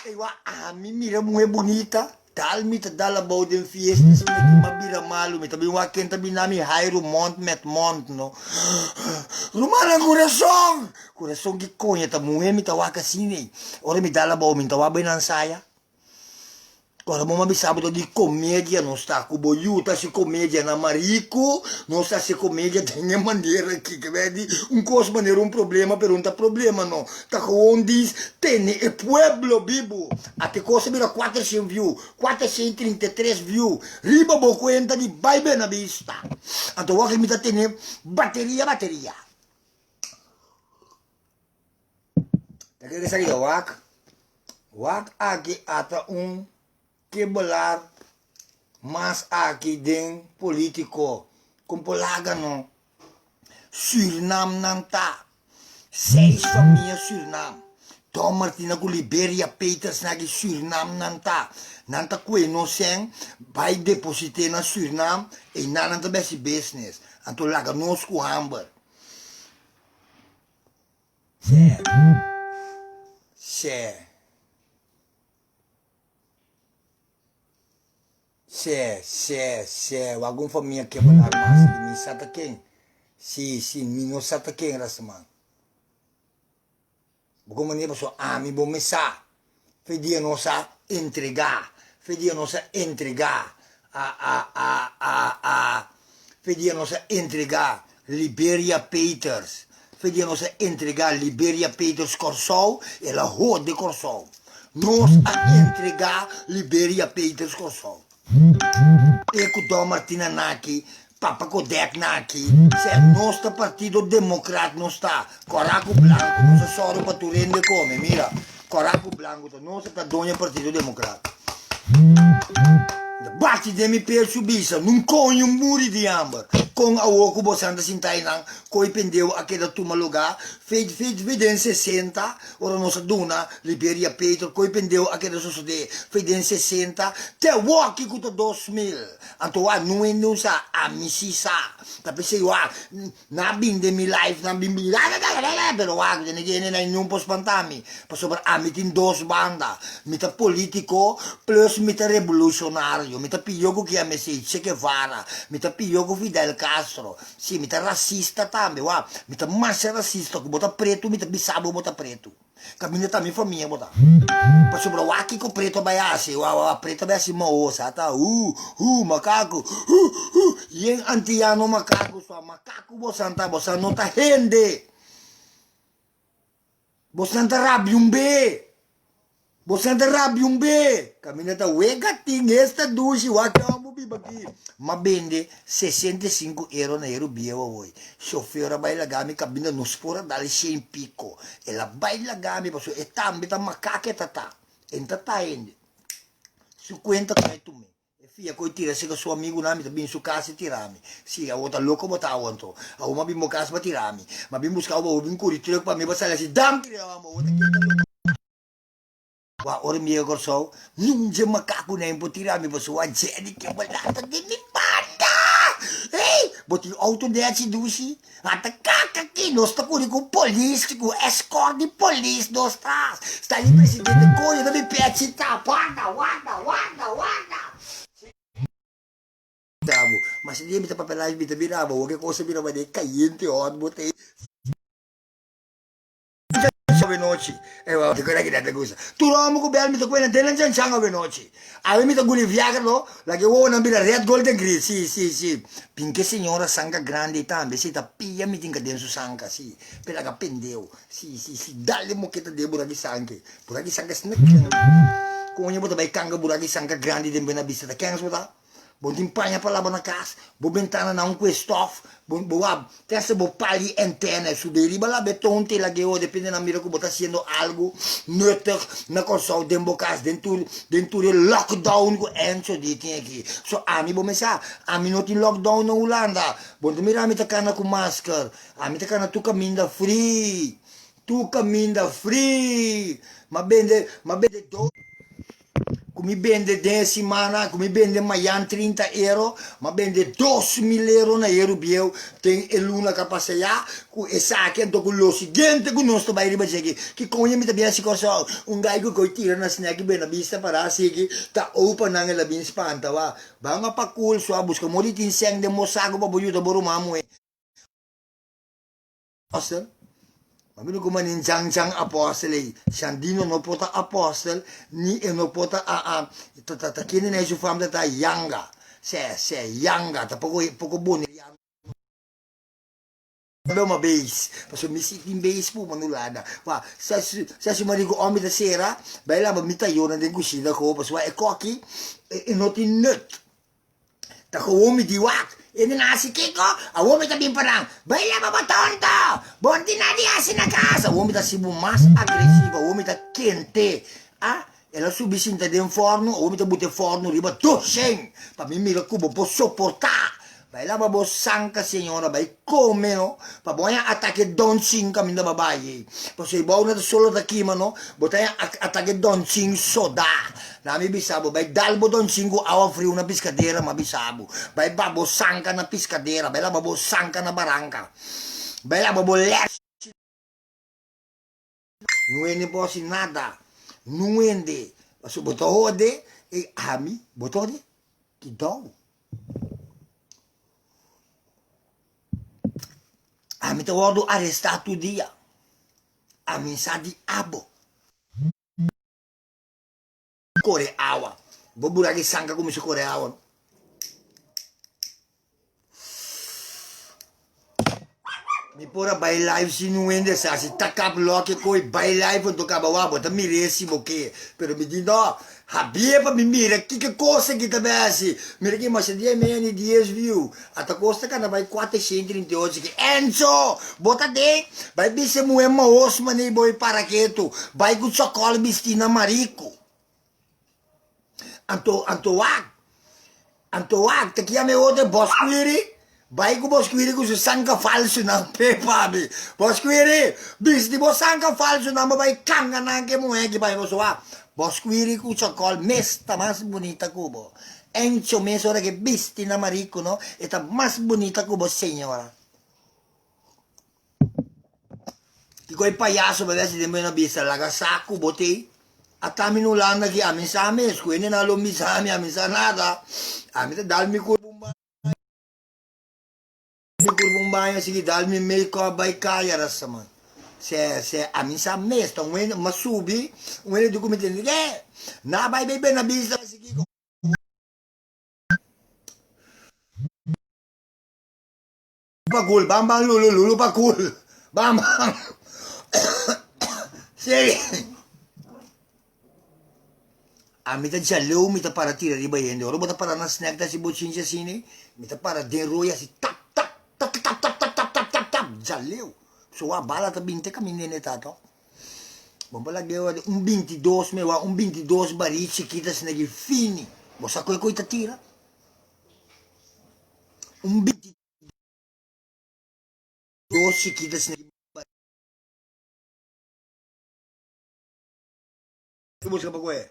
e wa mi mira muore bonita tal mi dalla boca in fiesta si ma bira malo mi tabi wa kenta binami hairo mont met mont no Rumana coração! Coração que conha, tá mulher me tawa kasini. Ora me dá la boa, me tawa bem saia. Ora mama me sabe de comédia, não está com boiuta se comédia na marico, não está se comédia de nenhuma maneira aqui, que vedi coisa maneira problema, pergunta problema não. Tá com diz, tem e pueblo bibo. Até coisa vira 400 views, 433 views. Riba bo conta de vai bem na vista. Então o que me tá tendo bateria. Kaya sa iyo, wak aqui ata quebrar mas aqui den político com polaga no Suriname não tá 6 famílias Suriname Tom Martina com Liberia Peters na Suriname não tá que não sem vai depositar na Suriname e não tá bem business então laga nós com Amber alguma família que vai dar mais me sata quem? Sim, me não sata quem rasman. Como maneira pessoa me bom me sa. Fedia nossa entregar fedia nossa entregar fedia nossa entregar Liberia Peters fedia nossa entregar Liberia Peters Corsol e la roda de Corsol nós a entregar Liberia Peters Corsol e com Dom Martina Naki Papa Kodek Naki se nostro partido democrata não está coraco blanco não se soro para tu rende come mira coraco blanco não se está donha partido democrata bate de mi per subisa non con un muri di amber con a uoco bosanda sintai nang coi pendeu a che da tuma lugar veden 60 ora non sa duna Liberia Petro coi pendeu a che da so de veden 60 te walki con 2000 anto a non sa a mi si sa ta pensei wa na binde mi life na bimbi però wa ne viene na non può spantarmi pa sopra a mitin dos banda mita politico plus mita revolucionario mi ta piglio che a me si Che Guevara mi ta piglio con Fidel Castro sì mi ta razzista tambe wa mi ta massa razzista che bota preto mi ta bisabo bota preto cammina ta mi famiglia bota pa sopra wa che co preto baiasi wa preto baiasi ma osa ta macaco yen antiano macaco so macaco bosanta non ta rende bosanta rabiumbe Bosanta rabiumbe, caminata wega ting esta dushi wakamu bibaki. Ma bende 65 euro na euro bia voi. Chauffeur vai lagami cabina non spora dalle 100 picco. E la vai lagami passo e tambi ta macaca e tata. E tata ende. Su conta come tu me. E fia coi tira se che suo amico nami ta bin su casa e tirami. Sì, a vota loco bota awanto. A uma bimbo casa pa tirami. Ma bimbo scavo bin curi tira pa me basale si dam tiravamo. Wa ora mi corso non c'è macaco nem po tirami po sua gente che balata di mi banda boti auto deci dusi attacca qui non sta con police con escort di police non sta lì presidente coi da mi piace ta guarda ma se dia minta papel live minta virava che cosa virava dei caiente o botei Venoci e va quella che date cosa tu romo con bel mi to quella della giancianga Venoci ave mi to guli viagro la che uomo non bira red golden green sì finché signora sanga grande tambe si ta pia mi tinga dentro sanga sì per la pendeu sì dalle mochetta de buraki sanga snack con ogni volta vai canga buraki sanga grandi de bena vista da kenga suda Bom timpanha para lá na casa, bom ventana não com estof, bom testa bom pali interna, subir lá beton te lá que eu depende na mira que bota sendo algo nuttig na console dentro casa dentro do lockdown que enso de tem aqui. So a mim bom mesa, a mim não tem lockdown na Holanda, bom mira a mim tá cana com máscara, a mim tá cana tu caminha free. Tu caminha free, ma bende do, come bende 10 semana, come bende maian 30 euro, ma bende 2.000 euro na euro biel, tem eluna kapasaya, ku esake do ku lo seguinte ku nosto vai riba chegi, que conha mi tabia si cosa, un gai ku koi tira na snack bena vista para sigi, ta opa nang la bin spanta wa, banga pa cool so busca moli tin seng de mosago pa buyu da boru mamu e. Awesome. Mabilo ko manin jang apostol Sandino no pota apostol ni no pota kini na isu fam ta yanga se yanga ta poco boni abbiamo uma base passo mi sit in base po manulada wa sa si marico omi da sera bella ma mi tagliona den cucina ko passo e cochi e not in nut ta ko omi di wak ini nasi kiko, awo mi tabi parang, baila ba tonto, bonti na di asin na casa, awo mi ta sibu mas agressivo, awo mi ta kente, e la subisinta den forno, awo mi ta bute forno riba toshen, pa mi mira kubo po sopportar, baila ba bo sanka signora, bai come no, pa boya attacche don cinca minda babaye, pa se bo na solo da kimano, botaya attacche don cin soda, na mi bisabo, bai dalbo don cinco awa fri una piscadera ma bisabo, bai babo sanka na piscadera, bai la babo sanka na barranca, bai la babo les, nuende posi nada, nuende, paso botode e ami, botode, ki dou. Ami te wado arrestato dia. Ami sa di abo. Kore awa. Bobura che sanka come se kore awa. Mi pora by life si nuende sa si takap loke koi by life to kabawa bota mi resi boke. Pero mi di no. Habia pa mi mira que coisa que tabesse. Mira que mas dia meni 10 view. Ata costa kana vai 438 que Enzo, bota de, vai bise muema osma nei boy paraqueto. Vai com chocolate bistina marico. Antoak, te chiame ode bosquiri. Vai com bosquiri com se sangue falso na pepabi. Bosquiri, bis di sangue falso na vai canga na que moe que vai bosoa. Bosquiri con chocolate, mesta más bonita cubo. Encho mes ora che bisti na marico, no? E ta más bonita cubo, signora. Che quei payaso per essere di una bista, la casaco, botei. A tami in Olanda che a mi sa me, squene na lo mi sa nada. A mi dalmi curvumbaia. Curvumbaia, si dalmi make-up by kaya rasaman. Se a mim sa mesta, ma subi, documento che na vai bebe na bisa sigi. Pakul, bam bam lulu pakul. Bam bam. Sei. A mita jaleu, mita para tira riba yende. Ora bota para na snack da si bochincha sini, mita para den roya si tap jaleu. So a bala ta binte caminhene tato. Bom bala geu un 22 me wa un 22 barici kita snegi fini. Bo sa coi ta tira. Un 22 kita snegi. Busca pa kue.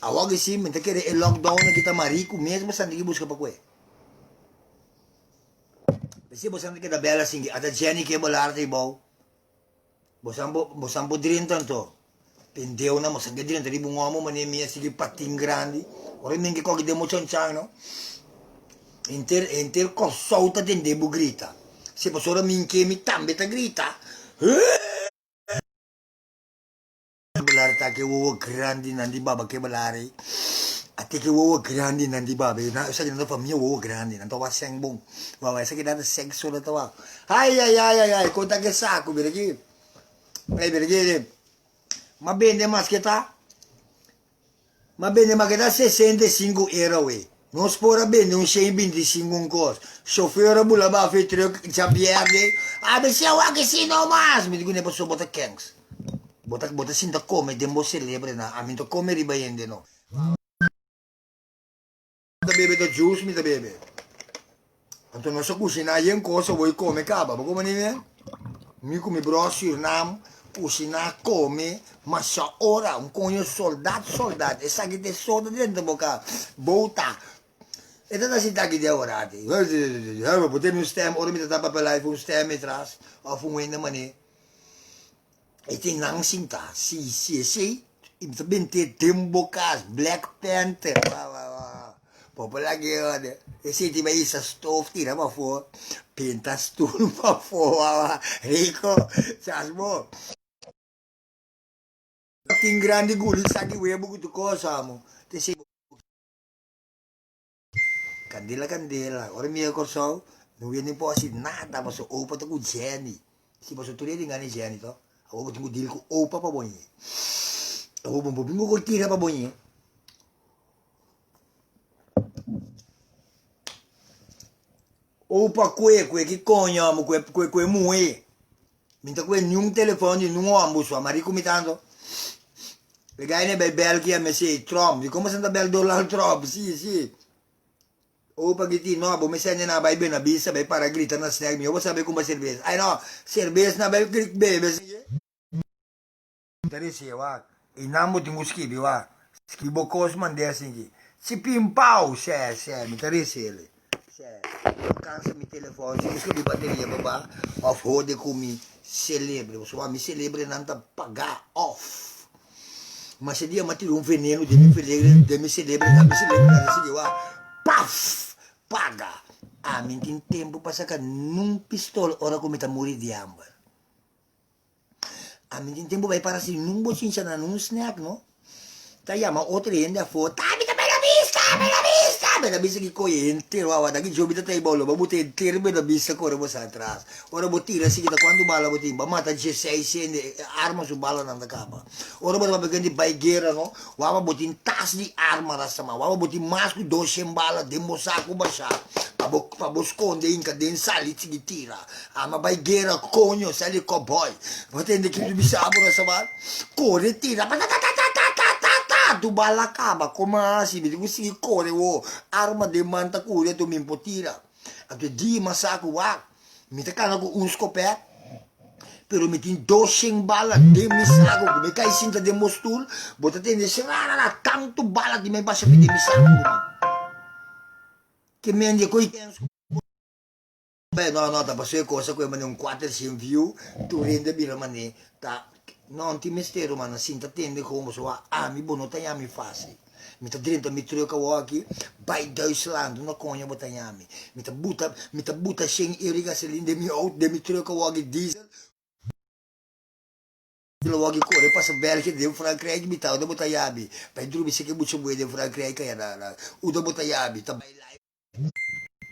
Awag isi minta kere e lockdown na kita marico mesmo sa ndigi busca pa kue. Kasi bosan kita bela singi ada Jenny ke bolarte ibaw. Bosan po dirin tanto. Pendeu na mo sa dirin tari bungo mo mani miya sige pating grandi. Ora mingi ko gide mo chonchang no. Inter ko sauta den debu grita. Se posora minke mi tambe ta grita. Bolare ta ke wo grandi nandi baba ke bolare. Ate ke wo grandi nandi baba na sa gina famiglia wo grandi nanto wa seng bong. Wa sa gina sexo na tawa. Ai conta che sacco perché perché ma bene ma che ta 65 euro we Non spora bene un 625 un costo. Chauffeur bula ba fe truck já pierde. Ah, mas eu aqui sim não mais. Me digo ne posso botar kanks. Bota sinta come dembo celebre na. A mim to come riba yende no. Da bebe do juice mi da bebe. Então não só cozinhar em coisa vou comer caba. Como nem é? Mi come brossio nam. Cozinhar come. Mas só ora um conho soldado. Essa aqui tem solda dentro da boca. Volta. E dat is niet idee hoor. We moeten een stem, of met dat papelijn voor een stem met ras, of hoe een manier. Ik denk lang zien daar, zie. Ik ben te Timbokas, Black Panther, popular gehoord. Ik zit hier bij deze stof, tira maar voor, pinta stoel maar voor, Rico, zoals mo. Ting grande guli, saki webo kutu ko samo. Candela. Ora mi corso, non viene po' assim nada, mas opa to ku Jenny. Si posso tu redi ngani Jenny to. Aku tunggu diri ku opa pa bonye. Aku bombo bingo ko tira pa bonye. Opa kwe ki konyo mo kwe muwe. Minta kwe nyung telefone nyung ambu so marico mi tanto. Legai ne bei Belgia me sei Trump. Di come senta bel Donald Trump? Sì. Opa giti no, bo me sende na bai bem na bisa, bai para grita na snack mi, eu vou saber como cerveja. Ai no, cerveja na bai bebe. Interesse wa, e namo tingu skibi wa. Skibo kosman desse aqui. Se pimpau, me interesse ele. Cansa mi telefone, se skibi bateria baba, off rode comi, celebre, o sua me celebre nanta pagar off. Mas se dia mati um veneno de me celebre, na se wa. Paf! Paga! Ah, mi tem tempo para sacar num pistola, ora como está morrer de hambre. Ah, mi tem tempo para assim, num bochincha na num snack, não? Tá chama outro ainda for, tá, me dá bela vista que coi inteiro, ah, daqui jogo tá aí bolo, vou botar inteiro bela vista corre você atrás. Ora vou tirar assim, quando bala vou tirar, mata 16 cende, arma su bala na capa. Ora vou pegar de baigueira, não? Vou botar tas de arma na sama, vou botar mais que 200 bala de moçaco baixar. Para esconder em cadê sali que tira. Ah, mas baigueira, conho, sali cowboy. Vou ter que me saber na sama. Corre, tira, tu bala acaba, como assim? Me digo se corre, arma de manta curia, tu me potira. Até dia masaco, me tá cana com escopete. Pero me tem 200 balas de misago, me cai cinta de mostul, bota tem de tanto bala de me baixa de misago. Que me ande coi beh no ta passo cosa come un 400 view tu rende bira mane ta non ti mistero ma sinta tende come so mi bono tayami fasi mi ta dentro mi troca aqui by Duitsland no conha botanyami mi ta buta 100 euro gasolina de mi out de mi troca aqui diesel logo corre passa België de Frankrijk mi ta do botanyami by drubi se che buccio bue de Frankrijk ya na u do botanyami ta by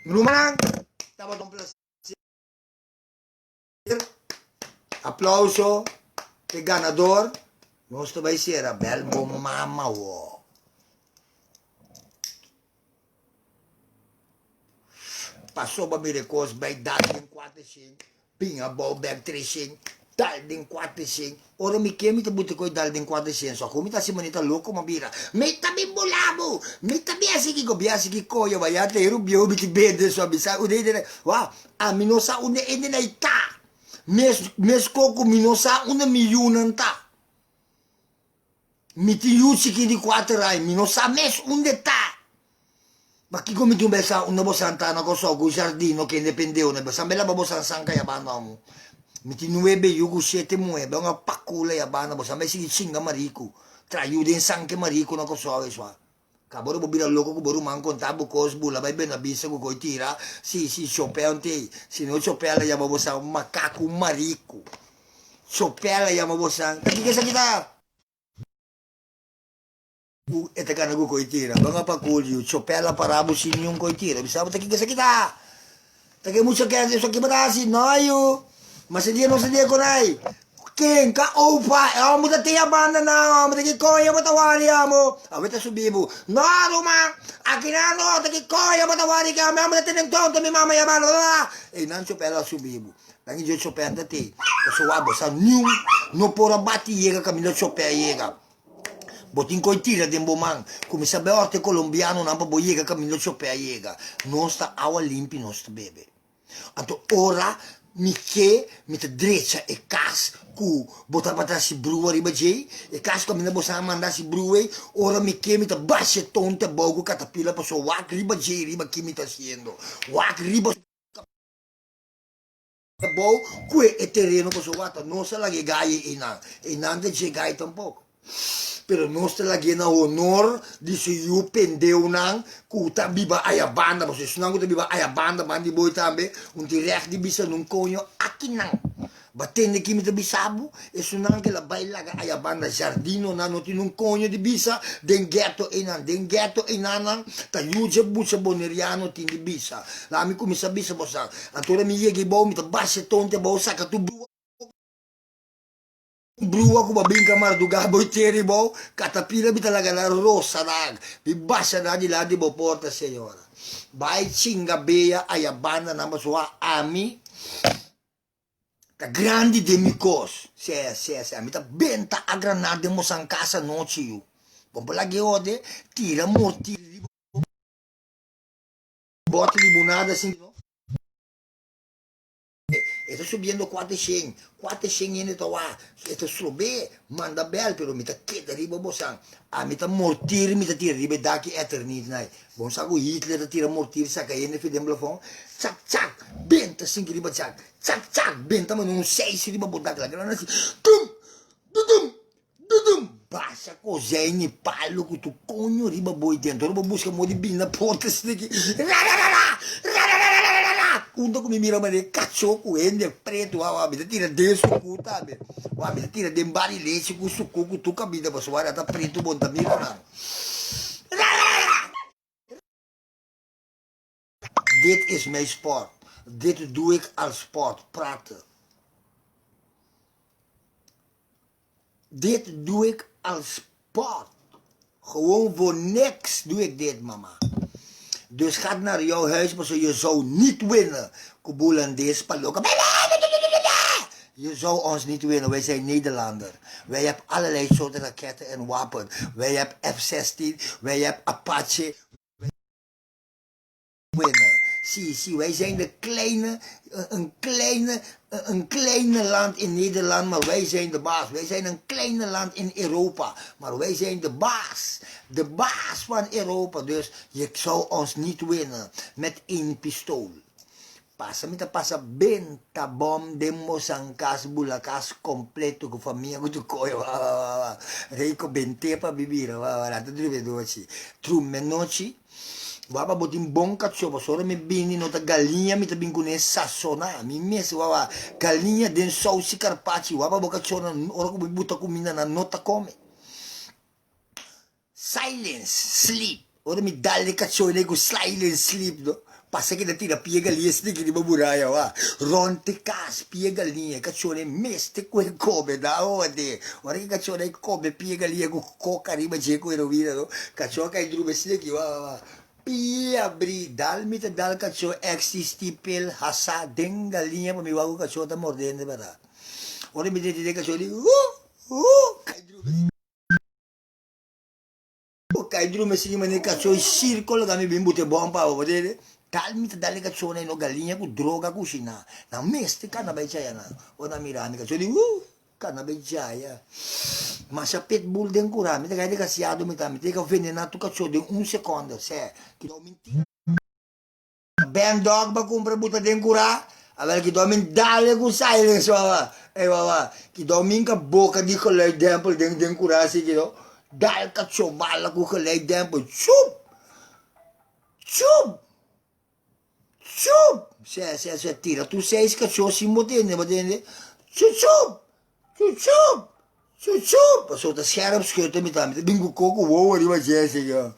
Rumang, estava um prazer. Aplauso, que ganador. Nosso vai ser a Belbo Mama. Passou para me recursos, vai dar em 400, pinha bom, bag 300, dal em 400. Ora me quer, me tá muito coisa dal em 400. Só como tá se manita louco, uma bira. Me tá bem bolado, me tá bem assim que coisa, vai até eu bio, me te bende, só me sabe, o dele, uau, a mim não sabe onde ele não está. Mes coco, me não sabe onde me não está. Me te usi que de 4 anos, me não sabe mesmo onde está. Ma chi come tu pensa una bosantana con so con giardino che indipendeva ne pensa bella bosanka ya bana mo mi ti nuebe yugo 7 muebe una paccula ya bana bosa me si cinga marico tra yuden sanke marico na so so caboro bobira loco ko boru man conta bu cos bula vai bene bisa ko tira si chopea onte si no chopea la ya bosa un macaco un marico chopea la ya bosa che sa kita eta kana gu koitira banga pa kulju chopela parabu sinyong koitira bisa ba taki kita taki mucho que eso que badasi no yo mas dia no se dia konai quem, ka opa, eu muda te a banda não, muda que coia, bota wari amo. A veta subibu. Não, Roma, aqui não, nota que coia, bota wari que amo, muda te nem tonto, mi mama ya banda. E não chopela subibu. Lagi jo chopela da te. So abo sa new, no pora bati yega camino chopela yega. Botin coi tira de bomang, come sabe orte colombiano nampa boyega camino chopela yega. Nosta awa limpi nosta bebe. Anto ora mi che mi te dreccia e cas cu bota patasi brua riba jay e cas ko mina bosa mandasi brua ora mi che mi te basse tonte bogo catapila paso wak riba jay riba ki mi ta haciendo wak riba bo que e terreno paso wata non sa la che gai inan de che gai tampoco. Pero nós te lagi na honor di se yu pendeu nang kuta biba ayabanda, mas isso não kuta biba ayabanda, mandi boy tambe, recht di bisa nung konyo aqui nang. Batende que me te bisabu, isso não que la baila ayabanda jardino na no tinung konyo di bisa, den ghetto enan, ta yuje bucha boneriano tin di bisa. La mi come sa bisa bosa, antora mi yegi bo mi te basse tonte bo saka tu Brua ko babing kamar do gaboy teri bo, katapila bi talaga na rosa nag, bibasa na di ladi bo porta senhora. Vai chinga beia ayabana na maswa ami, ta grandi de micos, se, ami ta benta a granada mo sang casa noche yu. Pompo lagi ode, tira morti, bote limonada assim, estou subindo 400 yen to wa estou subir manda bel pero mi ta queda riba bosan a mi ta mortir mi ta tira riba daqui eternit nai bom sago Hitler ta tira mortir saca yen fidem blafon cak benta cinco riba cak benta mas não sei se riba bodak la grana assim dudum baixa cozinha palo que tu conho riba boi dentro riba busca modi bina porta se daqui Unta ko mi mira mane cachorro com ende preto, a vida tira de suco, tá, be? A vida tira de barilete com suco, com tu cabida, mas o ar tá preto, bom, tá mira não. Dit is mijn sport. Dit doe ik als sport, praten. Dit doe ik als sport. Gewoon voor niks doe ik dit, mama. Dus gaat naar jouw huis, maar je zou niet winnen. Kubulandes, Paloka. Je zou ons niet winnen, wij zijn Nederlander. Wij hebben allerlei soorten raketten en wapens. Wij hebben F-16, wij hebben Apache. Winnen. Zie, wij zijn de een kleine land in Nederland, maar wij zijn de baas. Wij zijn een kleine land in Europa, maar wij zijn de baas. De baas van Europa, dus je zou ons niet winnen met één pistool. Passa benta bom de mosancas bulacas completo com família com tu coio. Reiko bente pa bibira, tu deve doce. Tru menoci. Waba botin bom cachorro, só me bini nota galinha, me também conhece sassona, me mesmo waba galinha den sauce carpaccio, waba bo cachorro, ora como buta comida na nota come. Silence, sleep, ora me dá-lhe cachorro, nego silence, sleep, do. Passa que da tira pia galinha, se tem uma muralha, wa. Ronte cas, pia galinha, cachorro, meste quel come, da onde? Ora que cachorro come pia galinha com coca, riba, jeco, heroína, do. Cachorro cai drume, se daqui, wa. Pia bri dal mi te dal cachorro existipel hasa den galinha pa mi wago cachorro ta mordendo bara. Ora mi dite cachorro di kai drume si mane cachorro circolo da mi bimbute bom pa vedere. Dal mi te dal cachorro no galinha cu droga cucina. Na meste kana bai chaya na. Ora mi rami cachorro di kana bai chaya. Mas a pitbull den cura, mi te casiado mi te venenato cachorro de secondo, se que do mentira. Ben dog ba compra buta den cura, avere que do men dale cu silence wa. Wa, que do minka boca di colei tempo den cura si que do. Dal cachorro bala cu colei tempo, chup. Se tira, tu sei cachorro si modene, chup. Zo te scherp schutten met hem. Bingo koko, wow, die was jij zeggen.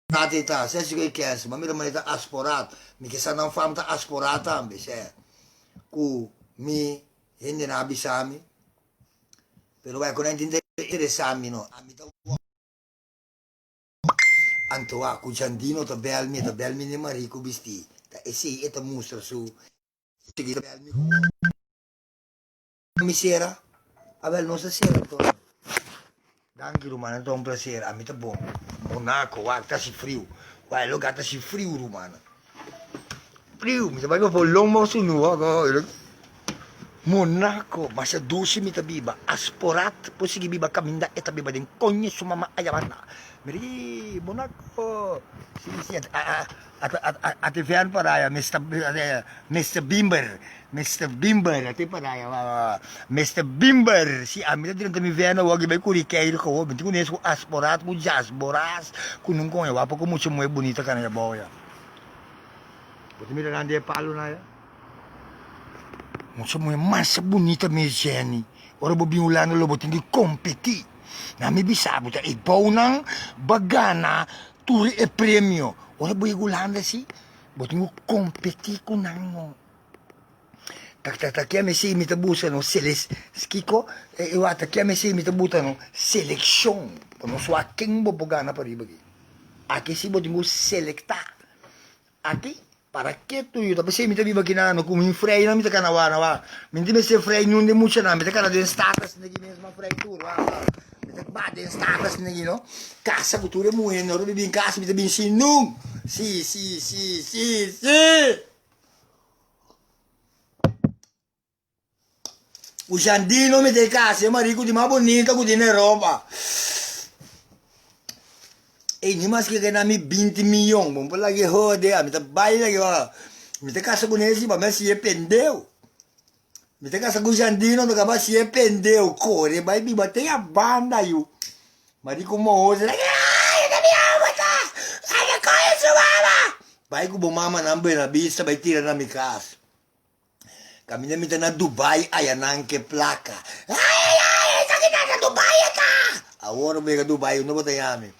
Na dit aan, zes keer kerst, maar meer dan asporaat. Ik sta dan van de asporaat aan, zeg. Ku, mi, hindi na abisami. Pero vai, kung hindi interessami, no? Anto a Cuciandino ta belmi ne marico bisti. Ta e sì, e ta mostra su. Sige ta belmi ko. Mi sera. Abel non sa sera to. Danke rumana, to un piacere. A mi ta bom. Monaco, guarda si frio. Guarda, lo gata si frio rumana. Frio, mi ta vai po lomo su nuova, Monaco, masa 12 mita biba, asporat, po sige biba kaminda, eta biba din konye sumama ayawana. Meri, Monaco, si, ate fian paraya, Mr. Bimber, ate paraya, Mr. Bimber, si amita din kami fian, wagi bay kuri kayo ko, binti ko neso asporat, mo jazz, boras, kunung ko, wapo ko mucho mo bonita ka na ya boya. Buti mi nandi palo na ya. Moça mulher mais bonita mesmo, ora bobi ulano lobo tinggi competi. Na mi bisabu ta ibaw nang bagana turi e premio. Ora boy gulanda si, botingo competi ko nang. Tak kaya mesi mi tabusa no skiko e wata kaya mesi mi tabuta no selection. No so aking bobogana pari bagi. Aqui si botingo selecta. Aqui para que tu yo tapi saya minta biba kinano kung yung frey na minta kanawa minta me se frey nun de mucha na minta kana den status nagi mesma frey tur minta ba den status nagi no casa cultura muy no bibi in casa minta bin sinung si o Jandino mi del casa è marico di ma bonita con di roba. E ni mas que ganha 20 milhões, vamos falar que rode, me tá baila que va, me tá casa com esse, mas se pendeu. Me tá casa com Jandino, não acaba se pendeu, corre, vai me bater a banda aí. Mas como hoje, ai, eu me amo, tá? Ai, eu conheço mama. Vai com o mama na vista, vai tirar na minha casa. Caminha me tá na Dubai, aí não que placa. Ai, essa aqui tá na Dubai, tá? Agora me Dubai, eu não vou ter ame.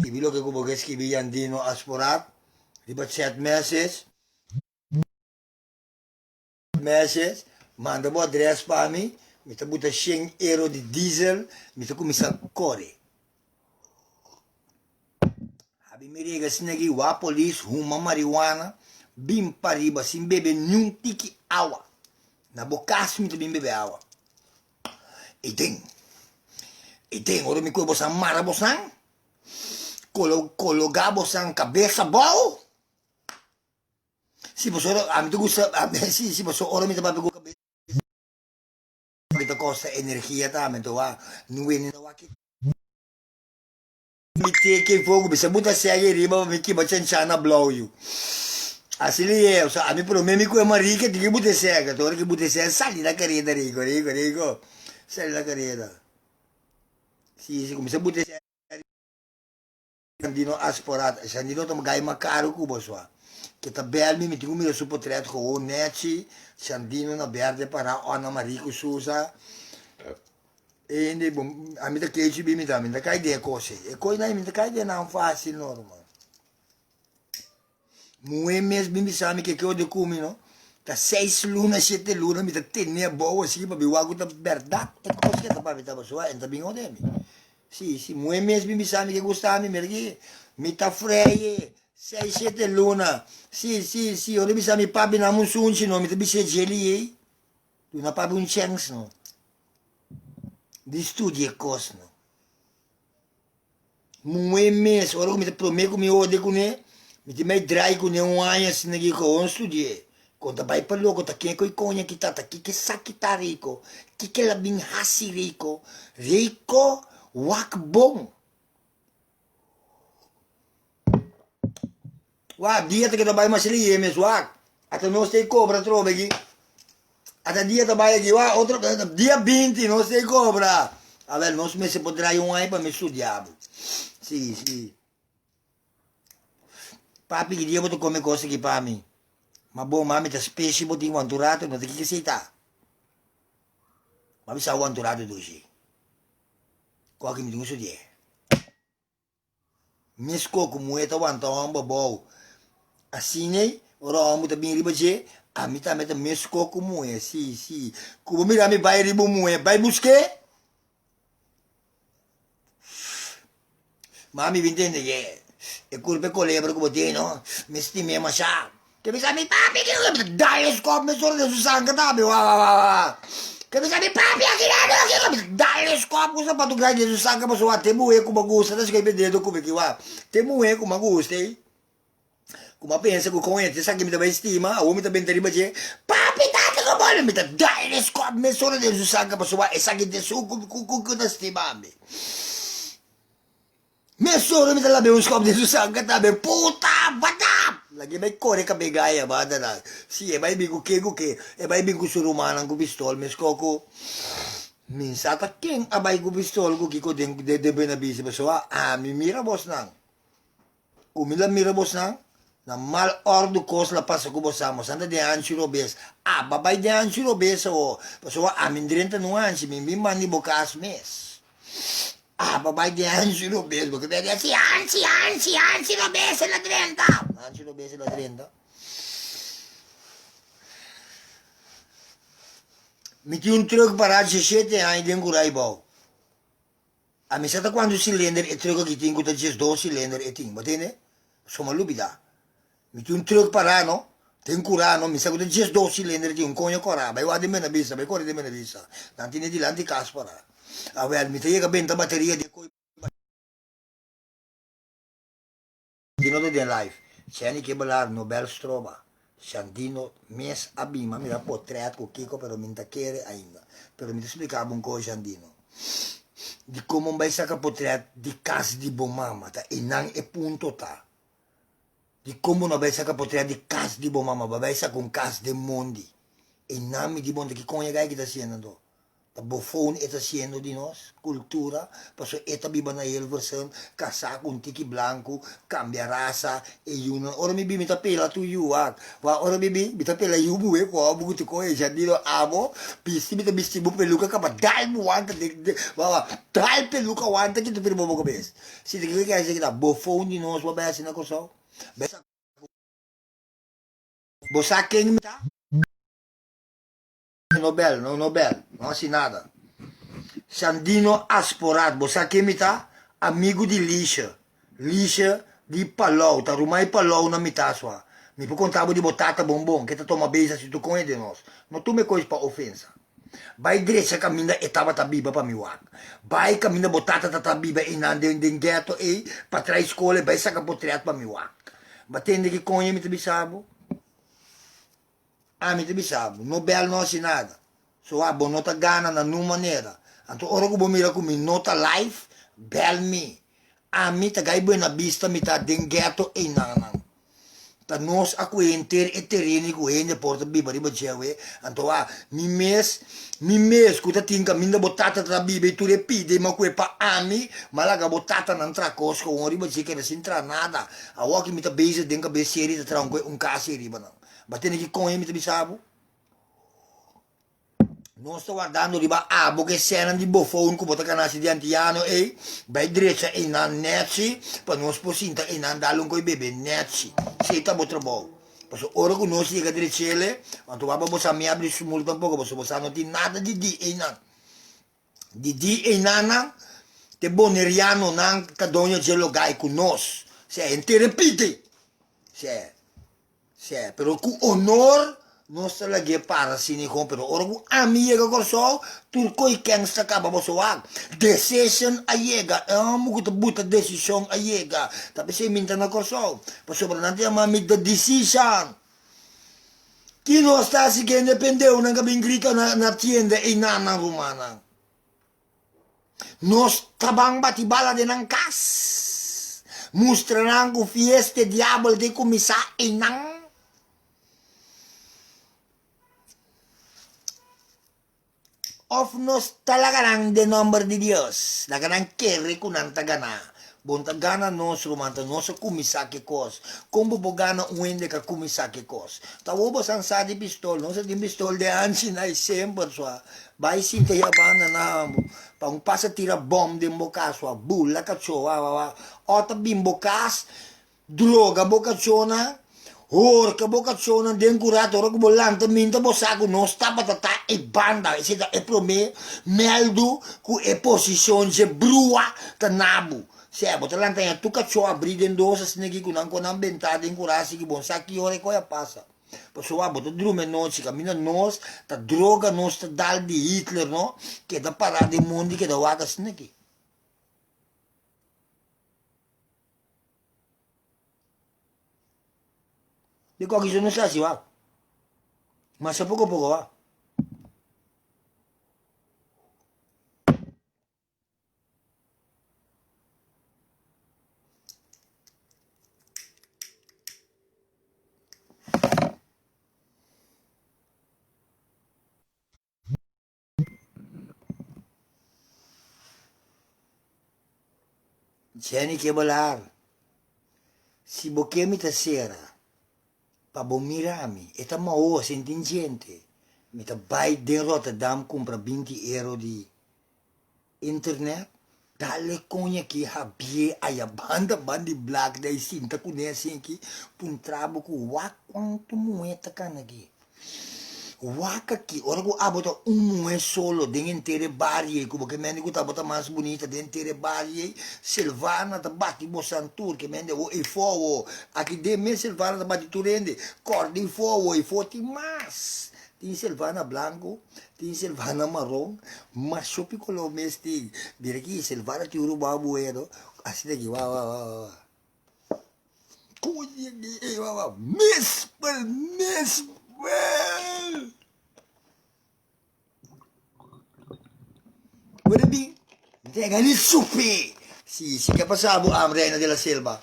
Ibilo que como que escrevi Andino Asporat, ribat 7 meses, manda bo adres para mim, me tá buta 100 euro de diesel, me tá começar a correr. Abi me rega sinagi wa police, huma marijuana, bim pariba, sim bebe nenhum tiki água. Na bocaço me tá bim bebe água. E tem, ora me cuibo sa mara bosan, colocar bosan cabeça bom. Se você a mim tu gusta, se você ora me tá para pegar cabeça, me costa energia tá, me tô a não é nem aqui. Me tem que fogo, você buta segue riba, me que bacha chana blow you. Assim é, a mim pelo menos me marica, tem que buta segue, tô que buta segue, sali da carreira, rico, sali da carreira. Si come se butte Sandino asporata, Sandino tam gai macaro cubo sua. Che ta belmi mi tingu mi su potret ko neci, Sandino na berde para ona marico susa. E ne bom, a mi da keji bi mi da kai de cose. E coi na mi da kai de não fácil normal. Mue mes bi mi sami che o de cumi no. Ta 6 luna, 7 luna mi da tenne boa assim para biwago ta verdade. E cose che ta pa mi ta sua, e ta bingo de mi. Sì, mue mesmo mi sa che gustami perché mi ta freie 6-7 luna. Sì, ora mi sa mi papi na musunci no, mi ta bise geli tu na papi un chance no. Di studi e cos no. Mue mes, ora mi ta prometo mi ode con mi ti mai drai con un anno se ne ko on studie. Conta vai per logo ta che coi conya kitata, che sa kita rico, che la bin hasi rico. Wak bom. Wak, dia te kita bayar masih liye mes wak. Atau no stay cobra trobe aqui. Atau dia te bayar aqui, wak, outro dia 20 no stay cobra. A ver, nós me se poderá ir aí para me estudar. Sim. Papi que dia vou comer coisa aqui para mim. Mas bom, mami tá espécie vou ter um anturato, não tem que se tá. Mas bisa um anturato do jeito. Qual que me diz dia? Mesco como é tão bom, assim né? Ora, amo também riba je, A mim também tá mesco como é, sim. Como mira me vai ribo moe, vai buscar? Mami, me entende que é curva colebra como tem, não? Me estimei machado. Que me sabe, papi, que dai scopo, me sono del sangue, tabi, che mi sabi, papi, che dai scopo, cosa fatto grande del sangue, ma so, te muoio come gusta, adesso che vedo come che va, te muoio come gusta, come pensa che con sa che mi dava stima, o mi dà ben terribile, papi, tate che vuole, mi dai scopo, me sono del sangue, ma so, e sa che te su, con da stimami. Me sono mi dalla un scopo di sangue, tabi, puta, badap! Lagi may kore ka bigaya ba na si e may bigu ke e may bigu surumanan ko pistol mes koko minsa ta king abay ko pistol ko kiko de benabisi ba so mi mira boss nang umila mira boss nang na mal ordo kos la pasa ko bosamos anda de anchi robes babay de anchi robes o so min direnta no anchi mi mani bokas mes babay de anchi robes porque vede si anchi robes la direnta anchi robes la direnta mi ti un truck para sete ai den gurai bau a mi sata quando cylinder e truck che tingo da 2 cylinder e tingo batene sono lubida mi ti un truck para no ten curano mi sa da 2 cylinder di un conio coraba e vado mena bisa be corre de mena bisa tanti ne di lanti caspara a ver mi te ga benta batteria di coi di no de life c'è ni che balar Nobel stroba Sandino mes abima mi era potreat con Kiko però mi intacchere ainda però mi spiegavo un po' Sandino di come un bai sacca potreat di casa di bomama ta e nan e punto ta di come una bai sacca potreat di casa di bomama bai sacca con casa de mondi e nan mi di mondi che con gai che sta haciendo ta bofone está haciendo di nos cultura paso eta biba na el version casaco un tiki blanco cambia raza e uno ora mi mi tapela tu you wa ora mi tapela you buwe ko bugu ti ko e jadilo amo pisi mi bisti bu peluca ka dal mu wanta de wa dal peluca wanta che tu per bobo bes si de che che da bofone di nos wa besa na ko so besa bosa ken Nobel, non assinada. Sandino Asporat, você que me tá? Amigo de lixa. Lixa de Palau, tá rumai Palau na mitad sua. Me può contare di botata bombom, che toma beisa se tu conhece de nós. Não tu me coisa para ofensa. Vai direita caminha e tava tá biba para mi wak. Vai caminha botata tá biba e nan den ghetto e para trás escola vai saca potreat para mi wak. Batende que conhece me te bisabo. Mi te bisabo, Nobel não assinada. So nota gana na numa maneira. Então, ora que eu mira comigo, nota live, bel me. Mi tá gai buena vista, mi tá den ghetto e nanang. Tá nós a cuenter e terreno que o porta biba riba jewe. Então, mi mes, que tá tinha minda botata tra biba e tu repide, ma que pa ami, ma la botata não tra cosco, um riba jewe que não se entra nada. A walk mi tá base den cabeça série tra um casi riba não. Batendo que com ele, bisabo. Non sto guardando di che c'erano di buffon come potete canarsi di antiano e vai diretto e non necci poi non sposinta e non dallo con i bebè necci se sta molto buono perché ora conosci che direttele quando va a mi apri su molto poco perché non di nada di e non di e nana te boneriano non cadogno gelo gai con nos se interrepite se però con onor non sta la che para sini con però ora con amiga corso turco i ken sta capa boso wag decision ayega mo ko buta decision ayega tapi se minta na corso pa sobrante ma mi the decision chi non sta si che dipende una che grita na tienda e nana romana nos tabang batibala de nan kas mostreranno fieste diavolo de comisa e nan of nos talagang de nombre de Dios. Laganan kere kunan tagana. Bon tagana nos rumanta nos kumisake kos. Kumbo bogana uende ka kumisake kos. Tawo ba san sa di pistol, no sa di pistol de ansi na sempre sua. Bai sinte yabana na pa un pasa tira bom de boca sua bulla caccio Ota bimbo cas droga bocacciona Hoor, que boca chona den curator que bolanta minta bosaco não está para tratar e banda, esse é prome meldo com a posição de brua ta nabu. Se é botar lá tem tu cachorro abrir dentro dos assim que com não bentar den curasi que bom saque hora que ia passa. Pessoal, botar drume nós, camina nós, ta droga nós ta dal de Hitler, não? Que da parada de mundo que da waga assim aqui. De qualquer jeito não está assim, ó. Mas é pouco a pouco, ó. Jenny que bolar. Se boque me ta sera, pa bom mirami, eta mao sentingente. Me ta vai de Rotterdam compra 20 euro de internet. Dale conha que habie a banda bandi black da sinta conhece aqui, pun trabo com wa quanto moeda canagi. Waka aqui, ora que abota é solo, dentro inteira barriere, como que mende que tá bota mais bonita, dentro inteira barriere, Silvana tá bate boçantur, que mende o e fogo, aqui de me Silvana tá bate turende, corda e fogo, e fogo tem mais. Tem Silvana branco, tem Silvana marrom, mas só piccolo mesti, dire aqui Silvana ti uruba buedo, assim daqui, uau. Coisa aqui, uau, miss, well. What be? Tenga supi. Si, che passavo a Reina della Selva.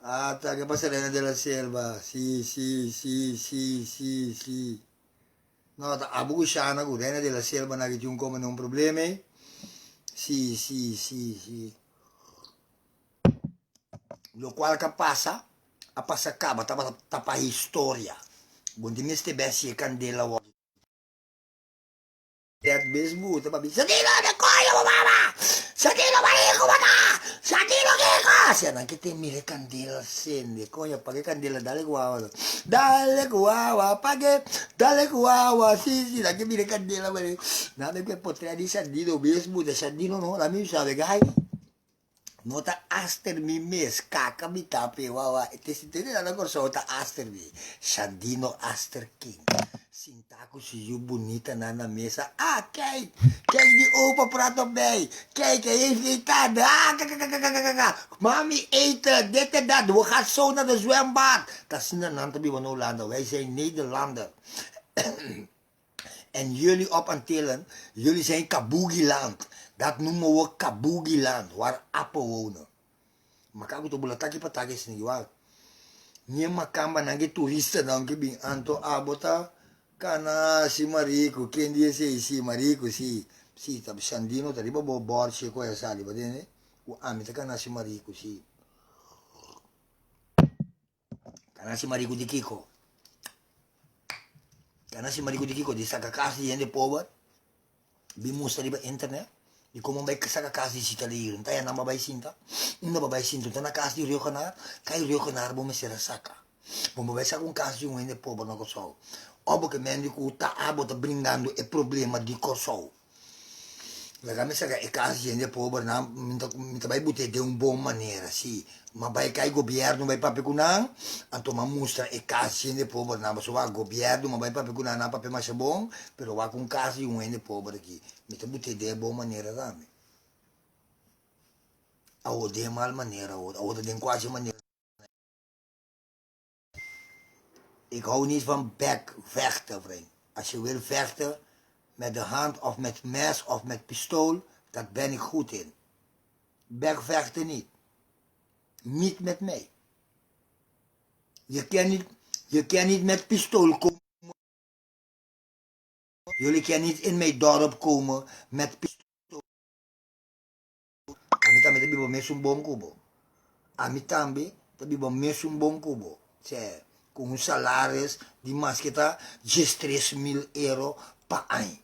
Ah, che passa Reina della Selva. Sì. No, a Bushana, Reina della Selva, non c'è un come non problemi. Sì. Lo qual che passa, a passa acaba, tapa storia. Buon di me ste bessie candela. Lihat baseball, tapi Sadino de coño, mamá! Sadino marico, mamá! Sadino kiko! Siya nang kita mire candela sende. Coño, pague candela, dale guawa. Dale guawa, pague, dale guawa. Sì, nang kita mire candela, mare. Nada que potrebbe di Sadino baseball, de Sadino no, la mi sabe, gai. Nota aster mi mes, caca mi tape, wawa. E te si tene la corsa, nota aster mi. Sadino aster king. Sintaco se viu bonita na mesa. Ah, quem de opa prato bem? Quem é enfeitada? Mami eten, dit en dat. We gaan zo naar de zwembad. Dat is niet een bij van Hollanden. Wij zijn Nederlander. En jullie op Antillen, jullie zijn Kabugi-land. Dat noemen we Kabugi-land, waar apen wonen. Maar kijk, het bulataki pataki is niet waar. Niet makamba nange toeristen dan kibing anto abota. Kana si marico, quem dice si marico, si tá Sandino, tá riba bo borche ko essa ali, badene. O amita kana si marico, si. Kana si marico di Kiko. Kana si marico di Kiko di saka casa di gente pobre. Bimusta riba internet. E como vai saka casa di sita li, tá na babai sinta. Unda babai sinta, tá na casa di Rio Canar, kai Rio Canar bo me sera saka. Bom vai saka casa di um gente pobre no ko. Obo que mendi que tá abo tá brindando é problema de corso. Laga me saga e casa gente pobre na minta vai botar de boa maneira, sim. Mas vai cair governo vai pape kunang, anto ma mostra e casa gente pobre na mas o governo mas vai pape kunang na pape mais bom, pero va com casa e gente pobre aqui. Minta botar de boa maneira dame. A o de mal maneira, a o de quase maneira. Ik hou niet van bekvechten, vriend. Als je wil vechten met de hand of met mes of met pistool, dat ben ik goed in. Bekvechten niet. Niet met mij. Je kan niet met pistool komen. Jullie kunnen niet in mijn dorp komen met pistool. Amitambe tabi bo mesum bom kubo. Amitambe tabi bo mesum bom kubo. Cioè, com um salário de mais que tá 3.000 euros para ano.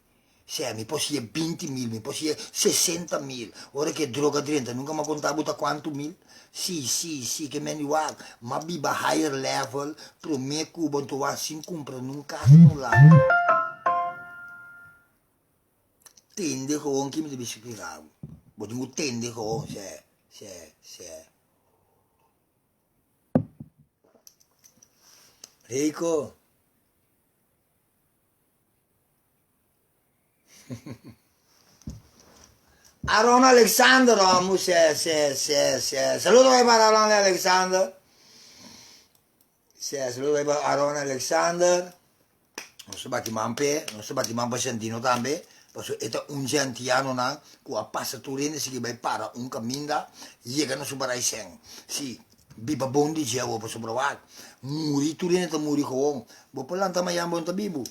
Se me posia 20.000, me posia 60.000. Ora que droga 30, nunca me contava quanto mil. Sim, que me diga, mas biba higher level, pro me cubo, tu assim compra num caso no lá. Tende gewoon que me deve explicar. Botinho tende gewoon, se. Rico. Aaron Alexander, saludo para Aaron Alexander. Saludo para Aaron Alexander. Non so bati mampe sentino tambe. Paso eta un gentiano na, ku a passa turene si vai para un caminda, llega no subarai sen. Si, biba bondi jewo pa sobrowak. Muri turene ta muri gewoon. Bo pelanta mayambo ta bibu.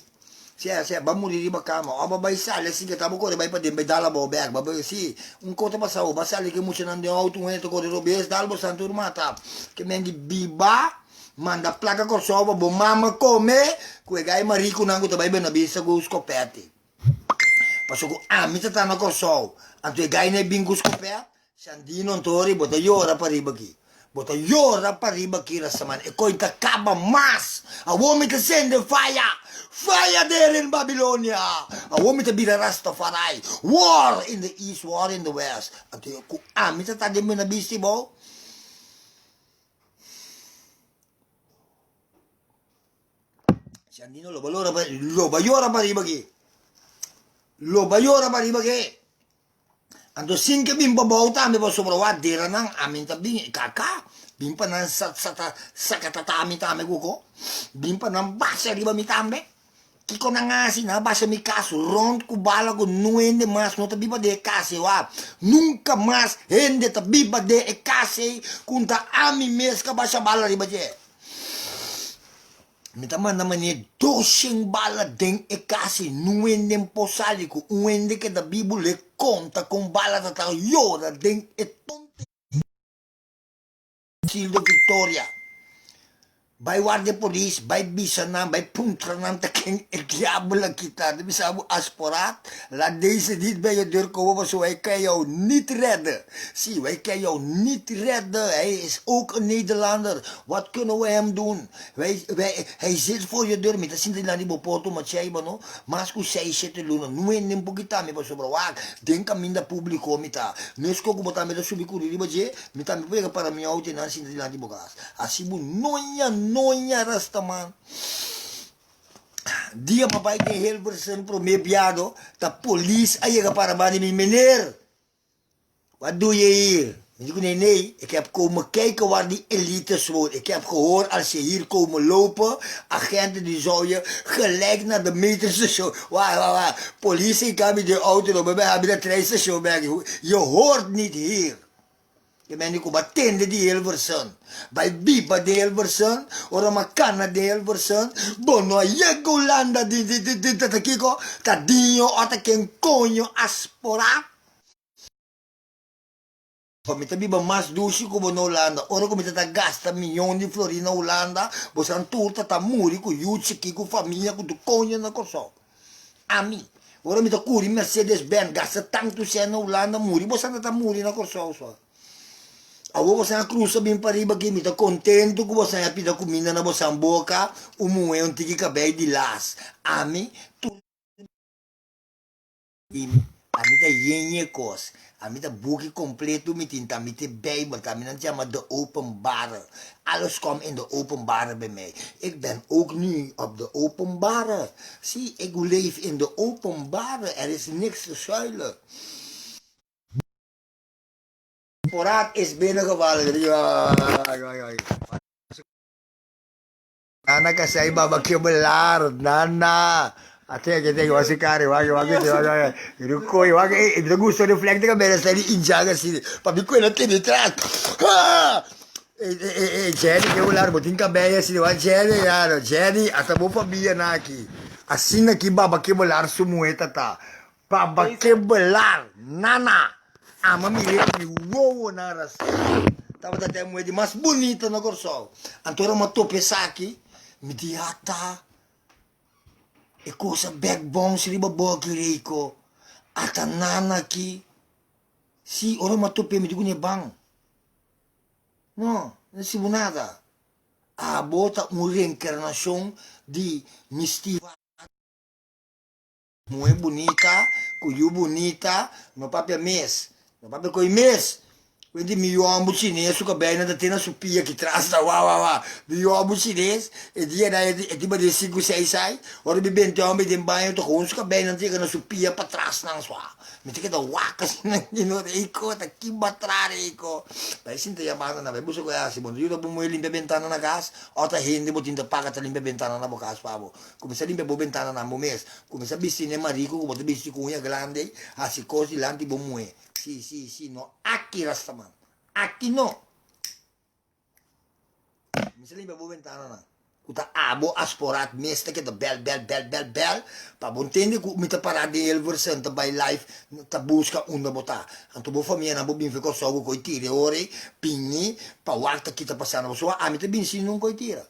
Ba muri riba kama. O ba sale si kita ko ba pa din ba dala bo bag. Ba si, un kota pa sa ba sale ke mucho nan de auto un to ko robes dalbo santur mata. Ke mendi biba manda placa corsova, bo mamma come, quei gai marico nango tabai bena bisa go scoperte. Paso ko amita tana corsova, anto e gai ne bingo scoperte, sandino antori bota yora pariba ki. Bota yora pariba ki rasaman e coi takaba mas. A woman to send the fire. Fire there in Babylonia. A woman to be the Rastafari. War in the east, war in the west. Anto ko amita tana bena bisi bo. Sandino lo bayora pariba ki. Lo bayora pariba ki. Ando sinke bimpa bauta me posso provare dira nang aminta bing kaka. Bimpa nang sakatatami tame kuko. Bimpa nang basa riba mi tambe. Kiko nang asi na basa mi caso. Rond kubala ko nuende mas no tabiba de case wa. Nunca mas hende tabiba de e case. Kunta ami meska basa bala riba je. Mita manda mani dosing bala den e casi nuende posali ku uende che da bibule conta con bala da ta yora den e tonte Silvio Victoria. By guardia police, by bisanam, by puntranam ta ken e diabolo kita. De bisabu asporat, la deze dit bij je deur komen, maar zo hij kan jou niet redden. Zie, wij kan jou niet redden. Hij is ook een Nederlander. Wat kunnen we hem doen? Hij zit voor je deur, met dat zit hij niet bopoto, maar jij bent no. Maar als zij zit te doen, nu in een poquita, me paso brawak. Denk aan minder publico, mita. Nesko ko bota me da subikuri riba je, mita me pega para mi auto na zit hij niet bogas. Asibu nonya rastaman. Dia papai tem Hilversum pro me piado, ta police aí para bani mi meneer. Wat doe je hier? Ik zeg nee, ik heb komen kijken waar die elites woont. Ik heb gehoord als je hier komen lopen, agenten die zou je gelijk naar de metrostation. Waar. Politie kan met de auto lopen, bij hebben dat treinstation bij. Je hoort niet hier. Je bent niet combattende die Hilversum. Bij Biba de Hilversum, ora Macana de Hilversum, bono Yegolanda di Tatakiko, Tadinho, Otaken Conho, Aspora. Komita biba mas dusi ko na Holanda. Ora komita ta gasta milyon di florina Holanda. Bosan turta ta muri ko yuchiki ko família ko dukonha na korso. Ami. Ora mita kuri Mercedes-Benz gasta tanto siya na Holanda muri. Bosan ta muri na korso so. Awo bosan cruza bim pariba ki mita contento ko bosan apida kumina na bosan boca. Umuwe un tiki kabay di las. Ami. Amita yenye kos. Amita boekje completo met in tamite Bijbel. Tamina chama de openbare. Alles komt in de openbare bij mij. Ik ben ook nu op de openbare. Zie, ik leef in de openbare. Er is niks te schuilen. Poraat is binnengevallen. Nana kasay babakyo belar. Nana. Ate che quasi cari, rucoi, il gusto riflette che bene stai in giaga si, ma di quello te mi tratto. E Jenny che vuole l'arbo tinka bene si va Jenny a tabo famiglia naki. Assina ki baba che volar su mueta ta. Baba che volar nana. Ama mi wow na ras. Tava da te muedi mas bonita na corso. Antora ma to pesaki mi diata. E cosa backbone si ribaboki reiko. Ata nana ki. Si, ora matope mi digo ne bang. No, não se nada. A bota uma reencarnação de mistiva. Muito bonita, cuiu bonita, no papel mês. No papel coi mês. Quindi mi uomo cinese che bene da tena su pia che trasta wa. Mi uomo cinese e dia da e di bade 5 6 sai. Ora mi ben tombe di banho to con su bene da na su pia pa tras nang swa. Mi te da waka sin no reiko ta ki batrare reiko. Pai sinta yamana na be buso ko ya si bon io dopo mo limpe ventana na gas, o ta hende botin da paga ta limpe ventana na bokas pavo. Come se limpe bo ventana na mo mes. Come se bissi ne marico come te bissi con grande, a si cosi lanti bo mue. Sì, no. Aqui rastaman. Aqui no. Misalnya babu ventana na. Kuta abo asporat mesta que da bel. Pa bontende ku mita parade el versen ta by life ta busca unda bota. Anto bo famia na bo bin feko sogo coi tire ore, pigni, pa warta kita passana bo so amite bin sin non coi tira.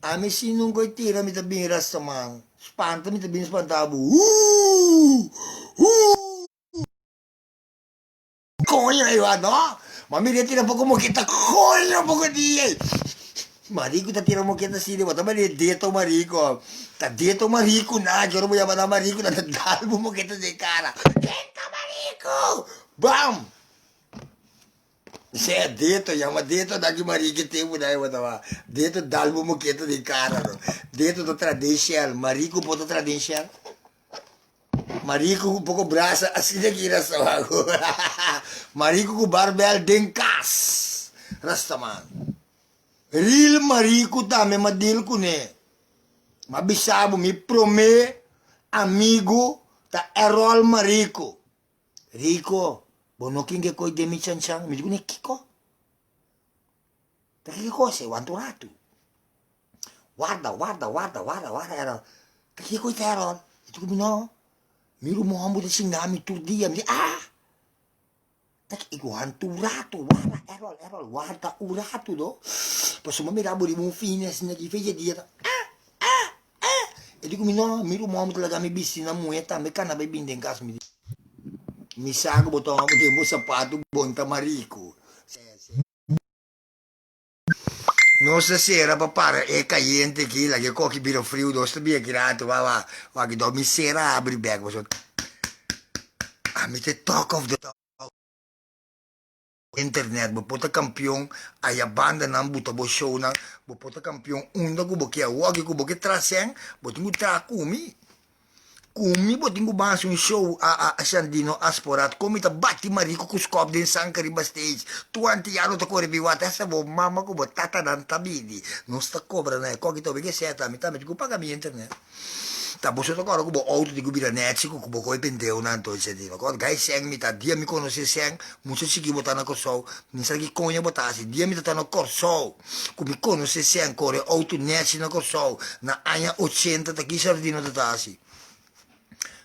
Ami sin non coi tira mita bin rastaman. Spanta mita bin spantabo. Coño, iba, no. Mami dia tira poco moqueta, coño, poco dia. Marico ta tira moqueta sini, bota mari deto marico. Ta deto marico na, joro mo yaba na marico na dalbo moqueta de cara. Deto marico. Bam. Se deto, yama deto daqui marico tempo dai bota. Deto dalbo moqueta de cara. Deto to tradicional, marico poto tradicional. Marico com pouco braço, assim daqui na sua agora. Marico com barbel denkas. Rastaman. Real marico também, mas deal com ne. Mas bisabo, me promê, amigo, tá errol marico. Rico, bono kinge koi demi chanchan, me digo ne kiko. Tá que coisa, o anturato. Guarda, era. Tá que coisa errol. Eu digo, não. Miru mo ambo de singami tur dia mi tak iku hantu rato errol warta urato do pasuma mi rabo di mon fines na ki feje dia e dico mi no miru mo ambo talaga mi bisi na mueta me kana be binden gas mi sago botão ambo de mo sapato bonta marico Nossa sera papà è caliente chi la che cocchi biro frio do sta bia girato va che do mi sera apri bag so mi te talk of the internet bo pota campion ai banda nan buta bo show na bo pota campion unda go bo che wagi go bo che trasen bo tingu tra kumi bo tingu bans un show a Sandino Asporat come ta batti marico cu scop den sancari bastage tu antiano ta corre biwata essa bo mamma go bo tata dan tabidi non sta cobra ne cogito perché seta mi ta me go paga mi internet ta bo sotto coro go auto di gubira netsi go bo coi pendeu nanto se dico co gai seng mi ta dia mi conosce seng mucho si ki botana ko so ni sa ki conya botasi dia mi ta no corso ku mi conosce seng core auto netsi na corso na anya 80 ta ki sardino ta tasi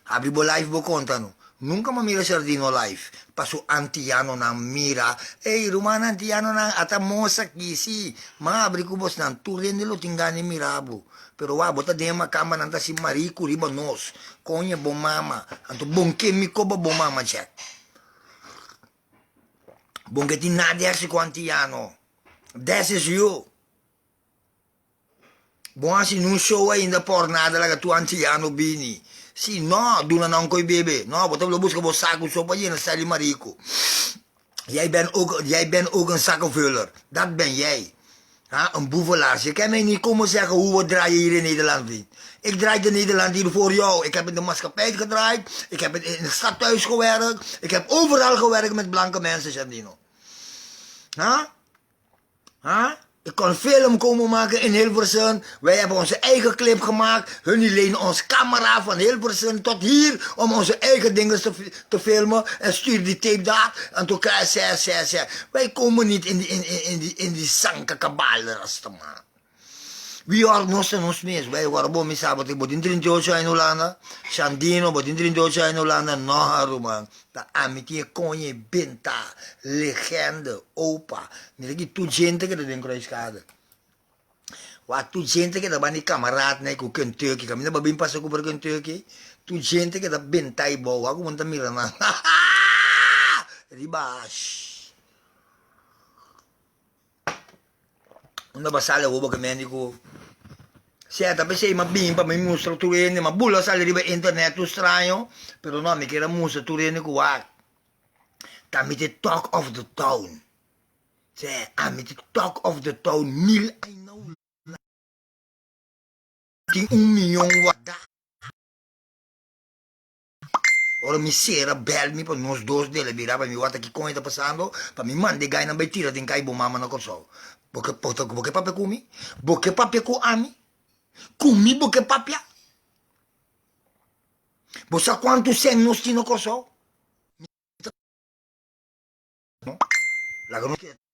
Abri bo live bo contano. Nunca ma mira sardino live. Pasu antiano na mira. Ehi, rumana antiano na ata mosa kisi. Ma abri kubos nan. Tu rende lo tingani mirabo. Pero wa bota dema kama nanta si marico riba nos. Konya bo mama. Anto bonke mi koba bo mama check. Bonke ti nadia si ko antiano. This is you. Buonasi non show ainda por nada laga tu antiano bini. Sì, no, duna non coi bebe. No, wat lo busca bo saco so pa je stel je marico. Jij bent ook een zakkenvuller. Dat ben jij. Ha, een boevelaar. Je kan mij niet komen zeggen hoe we draaien hier in Nederland. Ik draai de Nederland hier voor jou. Ik heb in de maatschappij gedraaid. Ik heb in het stadhuis gewerkt. Ik heb overal gewerkt met blanke mensen, Sandino. Ha? Ha? Ik kon film komen maken in Hilversum. Wij hebben onze eigen clip gemaakt. Hun lenen ons camera van Hilversum tot hier om onze eigen dingen te filmen. En stuur die tape daar. En toen krijg je wij komen niet in die sanke kabalen, man. We are nos mes. Wij waren bom misabat. Ik bodin drin Joshua in Hollanda. Sandino bodin drin Joshua in Hollanda. No haru man. Da amitie konje binta. Legende. Opa. Nilagi tu gente que te den kruiskade. Tu gente que da bani camarada, né, com Kentucky, caminha babim passa com Kentucky. Tu gente que da bentai boa, aku monta mira na. Ribash. Una basala ubo que médico. Certo, pensei ma bimba mi mostra tu rende, ma bulla sale riba internet tu strano, però no, mi che era mostra tu rende qua. Tammi the talk of the town. Cioè, I'm the talk of the town, mil I know. Tem 1 milhão guarda. Ora mi sera belmi per nos dos delle birava mi guarda che come sta passando, per mi mandi gai na bettira din kai bo mamma na corso. Boke papia kumi? Boke papia ku ami? Kumi boke papia? Bo sa quanto sei nostino corso? No? La conosci